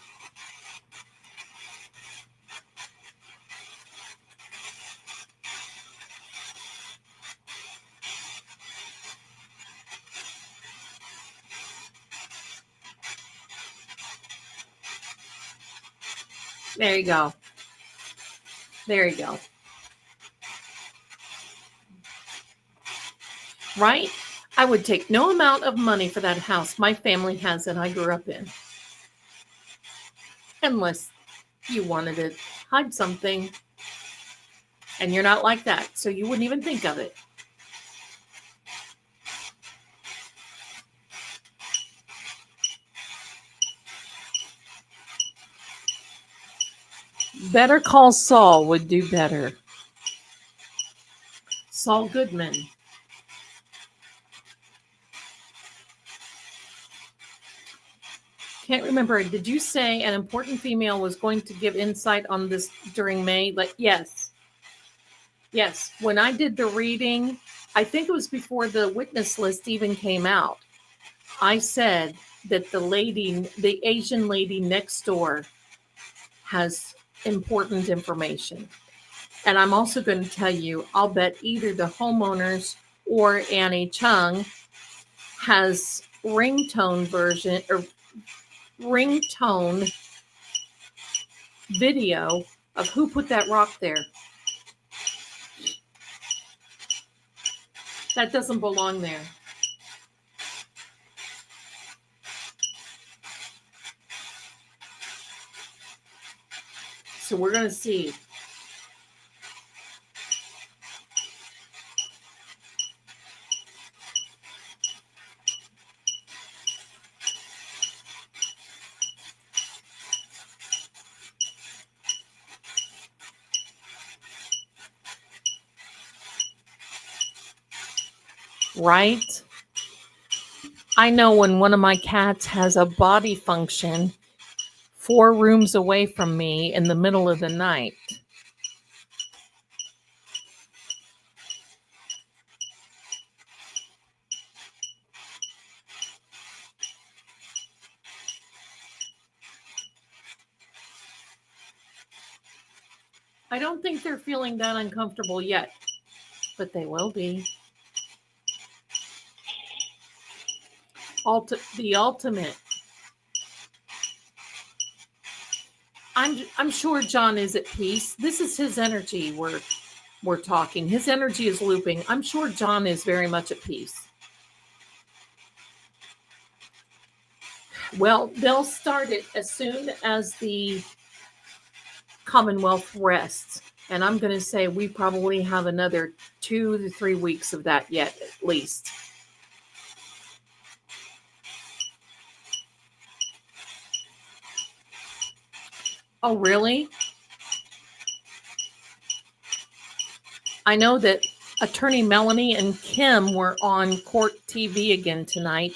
There you go. There you go. Right? I would take no amount of money for that house my family has that I grew up in. Unless you wanted to hide something. And you're not like that. So you wouldn't even think of it. Better Call Saul would do better. Saul Goodman. Can't remember. Did you say an important female was going to give insight on this during May? Like, yes. Yes. When I did the reading, I think it was before the witness list even came out. I said that the Asian lady next door has important information. And I'm also going to tell you, I'll bet either the homeowners or Annie Chung has ringtone video of who put that rock there. That doesn't belong there. So we're going to see. right? I know when one of my cats has a body function 4 rooms away from me in the middle of the night. I don't think they're feeling that uncomfortable yet, but they will be. The ultimate. I'm sure John is at peace. This is his energy we're talking. His energy is looping. I'm sure John is very much at peace. Well, they'll start it as soon as the Commonwealth rests. And I'm going to say we probably have another 2 to 3 weeks of that yet, at least. Oh, really? I know that Attorney Melanie and Kim were on court TV again tonight.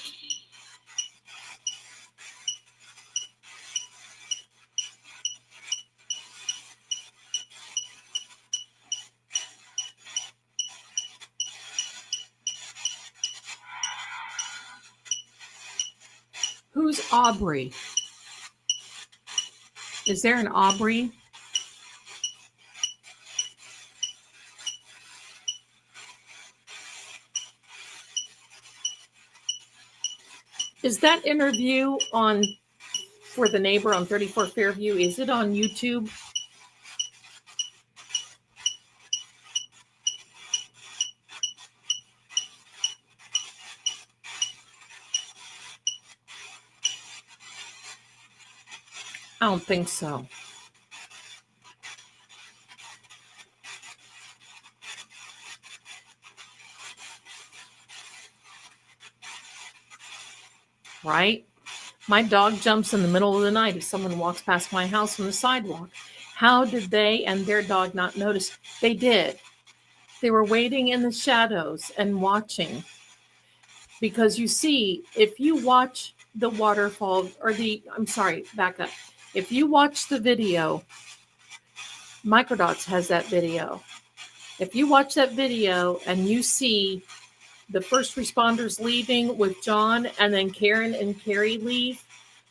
Who's Aubrey? Is there an Aubrey? Is that interview on for the neighbor on 34 Fairview? Is it on YouTube? I don't think so. Right? My dog jumps in the middle of the night if someone walks past my house on the sidewalk. How did they and their dog not notice? They did. They were waiting in the shadows and watching. Because you see, if you watch the waterfall, back up. If you watch the video, Microdots has that video. If you watch that video and you see the first responders leaving with John and then Karen and Carrie leave,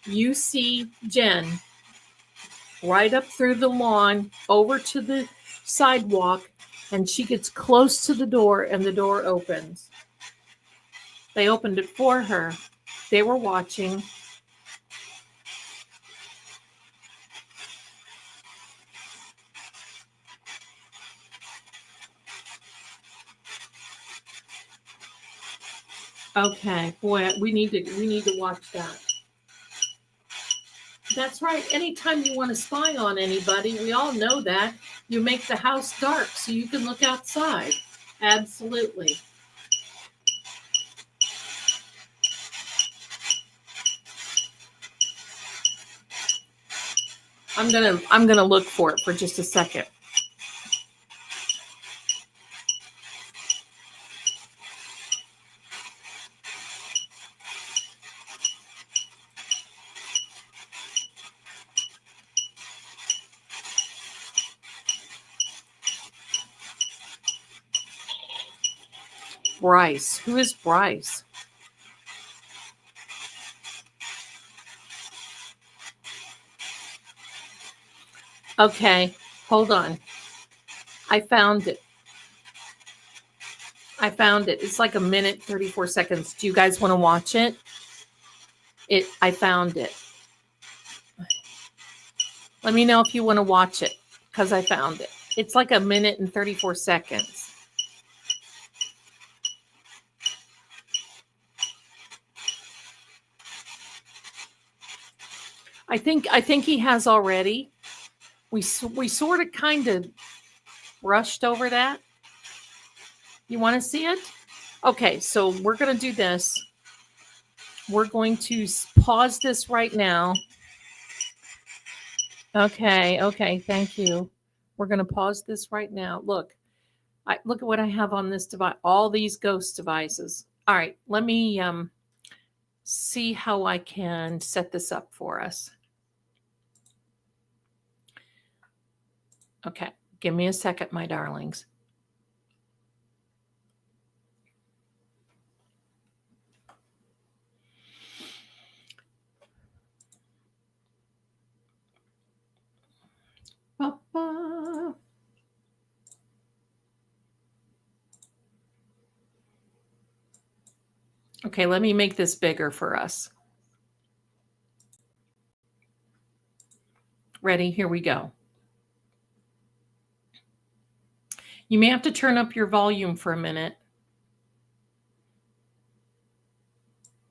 you see Jen right up through the lawn over to the sidewalk, and she gets close to the door and the door opens. They opened it for her. They were watching. Okay, boy, we need to watch that. That's right. Anytime you want to spy on anybody, we all know that, you make the house dark so you can look outside. Absolutely. I'm gonna look for it for just a second. Bryce. Who is Bryce? Okay, hold on. I found it. It's like 1 minute, 34 seconds. Do you guys want to watch it? I found it. Let me know if you want to watch it, because I found it. It's like 1 minute and 34 seconds. I think he has already. We sort of kind of brushed over that. You want to see it? Okay, so we're going to do this. We're going to pause this right now. Okay, thank you. We're going to pause this right now. Look, Look at what I have on this device. All these ghost devices. All right, let me see how I can set this up for us. Okay, give me a second, my darlings. Ba-ba. Okay, let me make this bigger for us. Ready? Here we go. You may have to turn up your volume for a minute.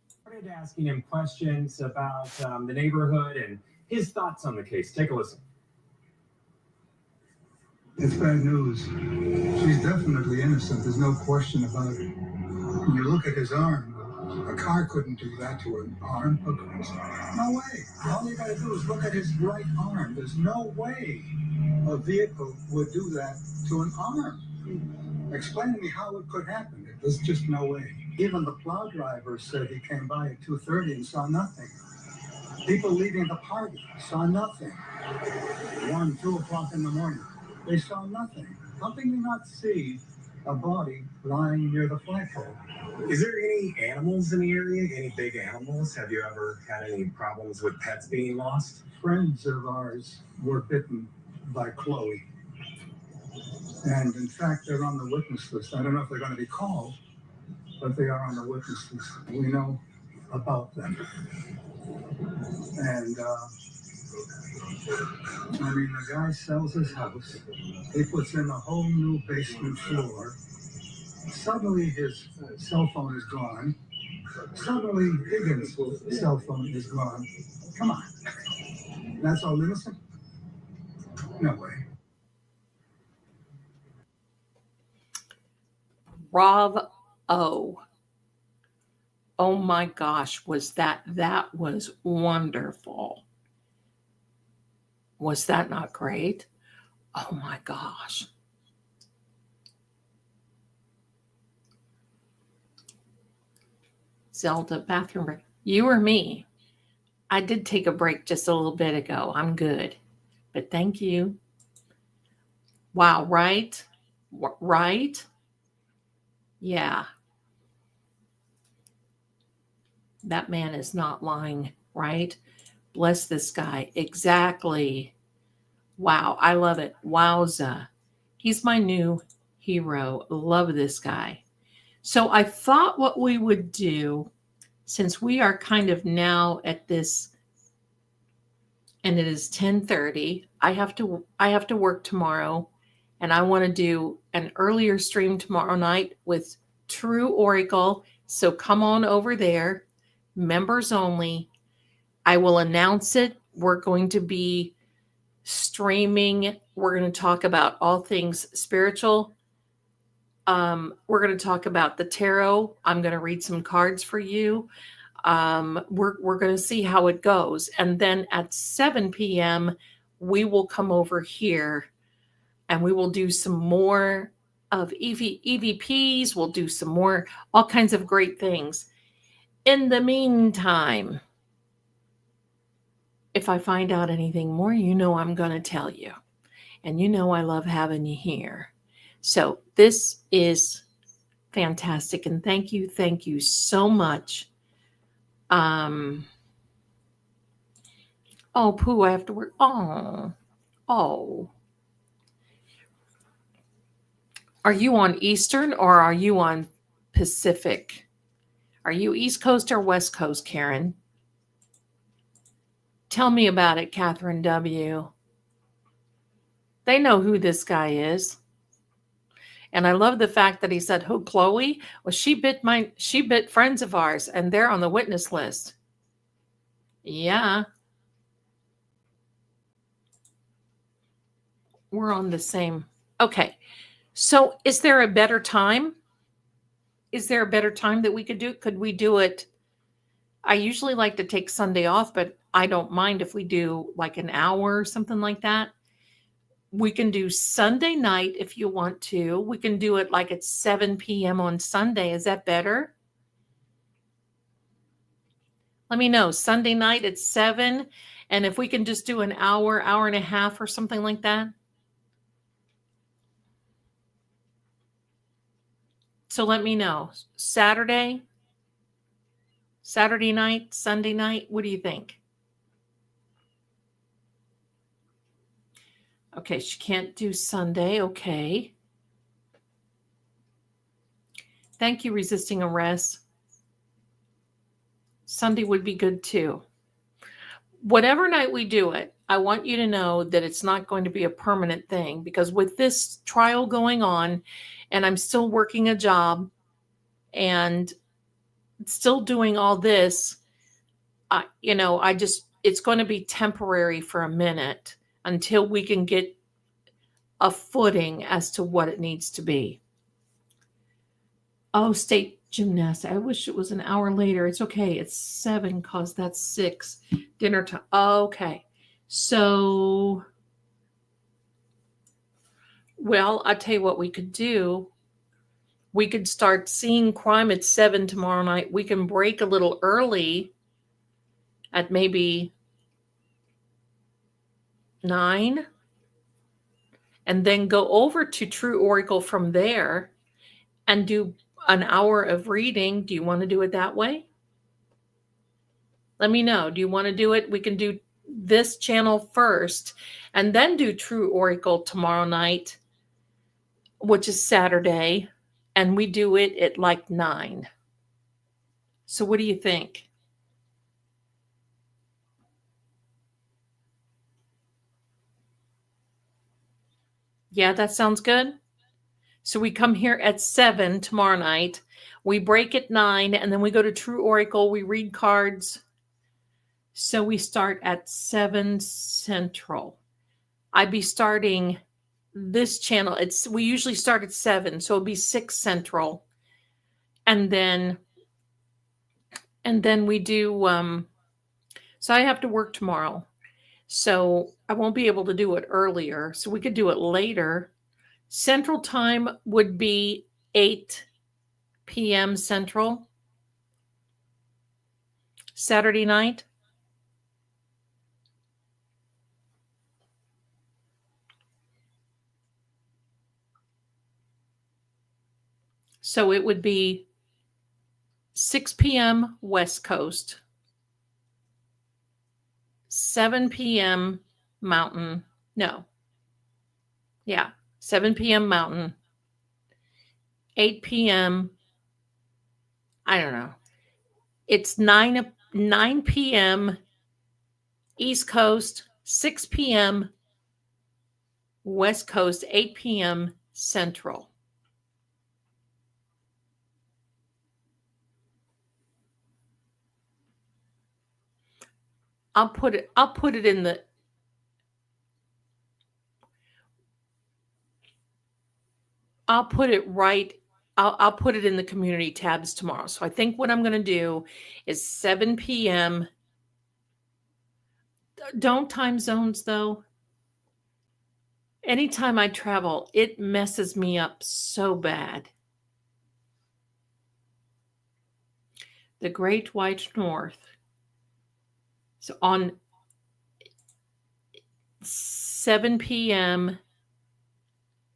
Started asking him questions about the neighborhood and his thoughts on the case. Take a listen. It's bad news. She's definitely innocent. There's no question about it. When you look at his arm, a car couldn't do that to an arm. No way. All you gotta do is look at his right arm. There's no way a vehicle would do that to an arm. Explain to me how it could happen. There's just no way. Even the plow driver said he came by at 2:30 and saw nothing. People leaving the party saw nothing. 1, 2 o'clock in the morning, they saw nothing. How can you not see a body lying near the flagpole? Is there any animals in the area? Any big animals? Have you ever had any problems with pets being lost? Friends of ours were bitten by Chloe. And in fact, they're on the witness list. I don't know if they're going to be called, but they are on the witness list. We know about them. And, the guy sells his house. He puts in a whole new basement floor. Suddenly his cell phone is gone. Suddenly Higgins' cell phone is gone. Come on. That's all innocent? No way. Bravo. Oh my gosh, that was wonderful. Was that not great? Oh my gosh. Zelda, bathroom break. You or me? I did take a break just a little bit ago. I'm good. But thank you. Wow, right? Right? Yeah. That man is not lying, right? Bless this guy. Exactly. Wow, I love it. Wowza. He's my new hero. Love this guy. So I thought what we would do, since we are kind of now at this, and it is 10:30, I have to work tomorrow, and I want to do an earlier stream tomorrow night with True Oracle. So come on over there, members only. I will announce it. We're going to be streaming. We're going to talk about all things spiritual. We're going to talk about the tarot. I'm going to read some cards for you. We're going to see how it goes. And then at 7 p.m., we will come over here and we will do some more of EVPs. We'll do some more, all kinds of great things. In the meantime, if I find out anything more, I'm going to tell you. And I love having you here. So this is fantastic. And thank you so much. Oh, Pooh, I have to work. Oh. Are you on Eastern or are you on Pacific? Are you East Coast or West Coast, Karen? Tell me about it, Catherine W. They know who this guy is. And I love the fact that he said, who, Chloe? Well, she bit friends of ours, and they're on the witness list. Yeah. We're on the same. Okay. So is there a better time? Is there a better time that we could do? Could we do it? I usually like to take Sunday off, but I don't mind if we do like an hour or something like that. We can do Sunday night if you want to. We can do it like at 7 p.m. on Sunday. Is that better? Let me know. Sunday night at 7. And if we can just do an hour, hour and a half or something like that. So let me know. Saturday night, Sunday night. What do you think? Okay, she can't do Sunday. Okay. Thank you, Resisting Arrest. Sunday would be good too. Whatever night we do it, I want you to know that it's not going to be a permanent thing, because with this trial going on, and I'm still working a job and still doing all this, it's going to be temporary for a minute until we can get a footing as to what it needs to be. Oh, state gymnastics. I wish it was an hour later. It's okay. It's 7 because that's 6. Dinner time. Okay. So, well, I'll tell you what we could do. We could start seeing crime at 7 tomorrow night. We can break a little early at maybe 9 and then go over to True Oracle from there and do an hour of reading. Do you want to do it that way? Let me know. Do you want to do it? We can do this channel first and then do True Oracle tomorrow night, which is Saturday, and we do it at like 9. So what do you think? Yeah, that sounds good. So we come here at 7 tomorrow night. We break at 9, and then we go to True Oracle. We read cards. So we start at 7 Central. I'd be starting this channel. We usually start at 7, so it'll be 6 Central. And then we do, so I have to work tomorrow. So I won't be able to do it earlier. So we could do it later. Central time would be 8 p.m. Central. Saturday night. So it would be 6 p.m. West Coast, 7 p.m. Mountain. No. Yeah, 7 p.m. Mountain, 8 p.m. I don't know. It's 9 p.m. East Coast, 6 p.m. West Coast, 8 p.m. Central. I'll put it in the I'll put it right. I'll put it in the community tabs tomorrow. So I think what I'm going to do is 7 p.m. Don't time zones though. Anytime I travel, it messes me up so bad. The Great White North. So on 7 p.m.,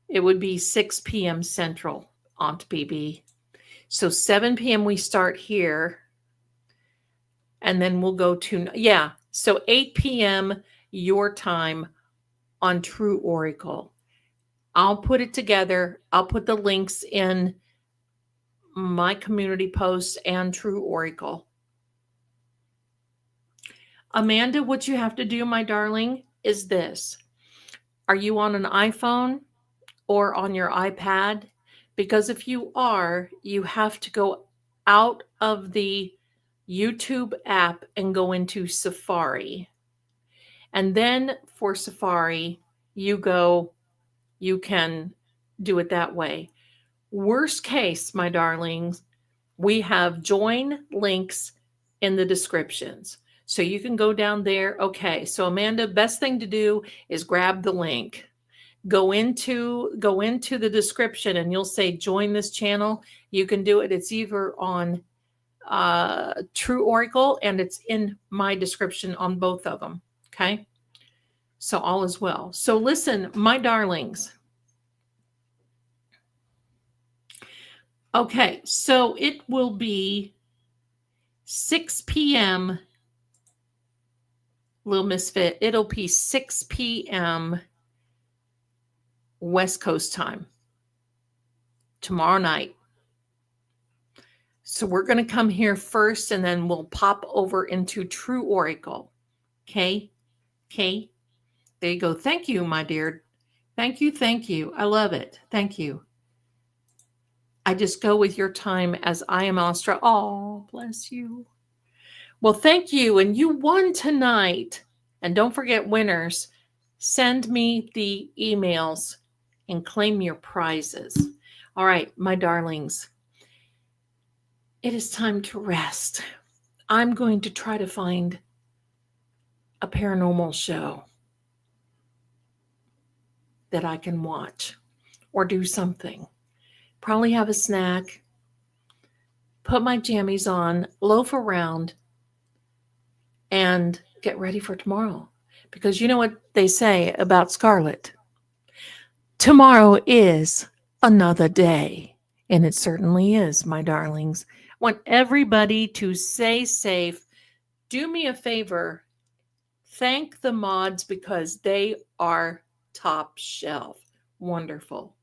it would be 6 p.m. Central, Aunt BB. So 7 p.m. we start here. And then we'll go to, so 8 p.m. your time on True Oracle. I'll put it together. I'll put the links in my community posts and True Oracle. Amanda, what you have to do, my darling, is this. Are you on an iPhone or on your iPad? Because if you are, you have to go out of the YouTube app and go into Safari. And then for Safari, you can do it that way. Worst case, my darlings, we have join links in the descriptions. So you can go down there. Okay, so Amanda, best thing to do is grab the link. Go into the description and you'll say join this channel. You can do it. It's either on True Oracle and it's in my description on both of them. Okay. So all is well. So listen, my darlings. Okay. So it will be 6 p.m. Little Misfit. It'll be 6 p.m. West Coast time tomorrow night. So we're going to come here first and then we'll pop over into True Oracle. Okay. Okay. There you go. Thank you, my dear. Thank you. Thank you. I love it. Thank you. I just go with your time as I am Astra. Oh, bless you. Well, thank you. And you won tonight. And don't forget, winners, send me the emails and claim your prizes. All right, my darlings. It is time to rest. I'm going to try to find a paranormal show that I can watch or do something. Probably have a snack, put my jammies on, loaf around, and get ready for tomorrow. Because you know what they say about Scarlet? Tomorrow is another day. And it certainly is, my darlings. I want everybody to stay safe. Do me a favor. Thank the mods because they are top shelf. Wonderful.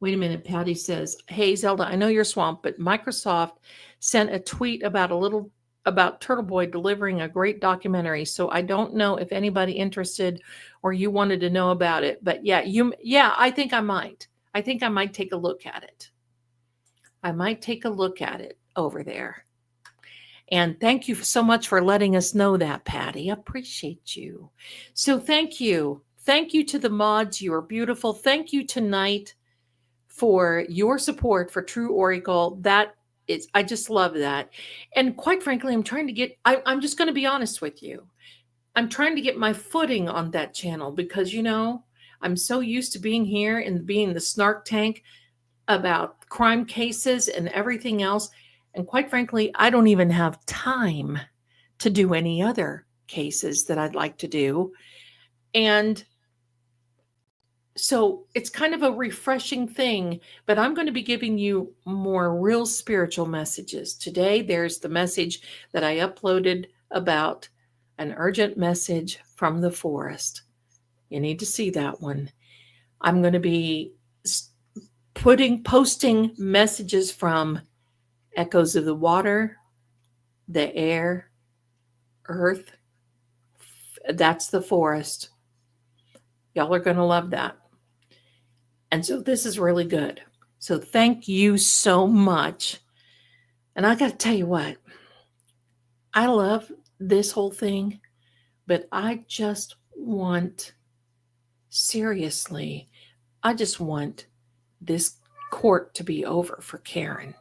Wait a minute. Patty says, hey, Zelda, I know you're swamped, but Microsoft sent a tweet about Turtle Boy delivering a great documentary. So I don't know if anybody interested or you wanted to know about it. But yeah, I think I might. I think I might take a look at it. I might take a look at it over there. And thank you so much for letting us know that, Patty. Appreciate you. So thank you. Thank you to the mods. You are beautiful. Thank you tonight for your support for True Oracle. I just love that. And quite frankly, I'm just going to be honest with you. I'm trying to get my footing on that channel because, I'm so used to being here and being the snark tank about crime cases and everything else. And quite frankly, I don't even have time to do any other cases that I'd like to do. And so it's kind of a refreshing thing, but I'm going to be giving you more real spiritual messages. Today, there's the message that I uploaded about an urgent message from the forest. You need to see that one. I'm going to be posting messages from echoes of the water, the air, earth. That's the forest. Y'all are going to love that. And so this is really good. So thank you so much. And I got to tell you what, I love this whole thing, but I just want, seriously, I just want this court to be over for Karen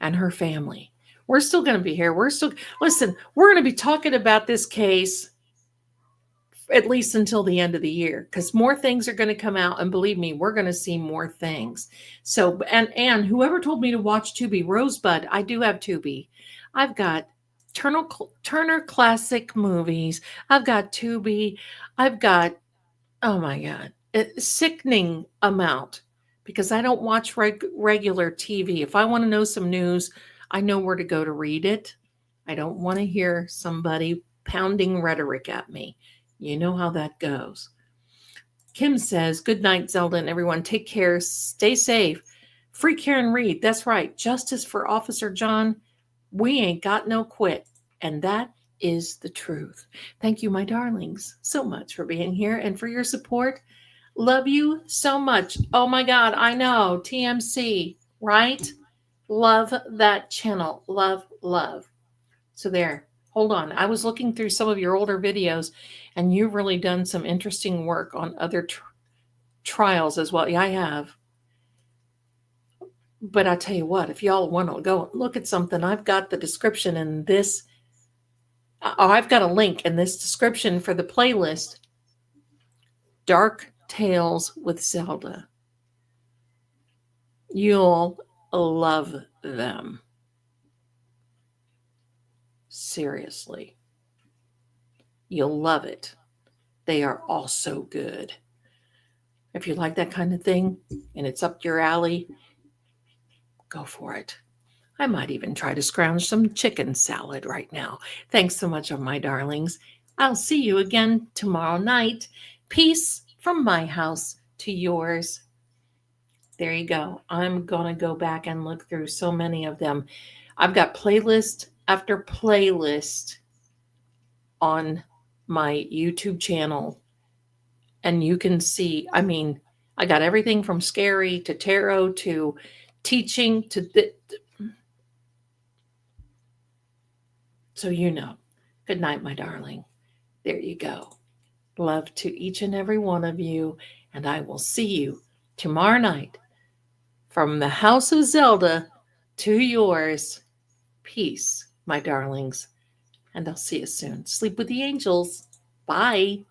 and her family. We're still going to be here. We're going to be talking about this case at least until the end of the year, because more things are going to come out. And believe me, we're going to see more things. So, and whoever told me to watch Tubi, Rosebud, I do have Tubi. I've got Turner Classic Movies. I've got Tubi. I've got, oh my God, a sickening amount because I don't watch regular TV. If I want to know some news, I know where to go to read it. I don't want to hear somebody pounding rhetoric at me. You know how that goes. Kim says, good night, Zelda, and everyone. Take care. Stay safe. Free Karen Reed. That's right. Justice for Officer John. We ain't got no quit. And that is the truth. Thank you, my darlings, so much for being here and for your support. Love you so much. Oh, my God. I know. TMC, right? Love that channel. Love, love. So there. Hold on. I was looking through some of your older videos, and you've really done some interesting work on other trials as well. Yeah, I have. But I tell you what, if y'all want to go look at something, I've got the description in this. I've got a link in this description for the playlist. Dark Tales with Zelda. You'll love them. Seriously. You'll love it. They are all so good. If you like that kind of thing and it's up your alley, go for it. I might even try to scrounge some chicken salad right now. Thanks so much, my darlings. I'll see you again tomorrow night. Peace from my house to yours. There you go. I'm going to go back and look through so many of them. I've got playlist after playlist on my YouTube channel. And you can see, I mean, I got everything from scary to tarot to teaching to so you know. Good night, my darling. There you go. Love to each and every one of you, and I will see you tomorrow night from the house of Zelda to yours. Peace, my darlings, and I'll see you soon. Sleep with the angels. Bye.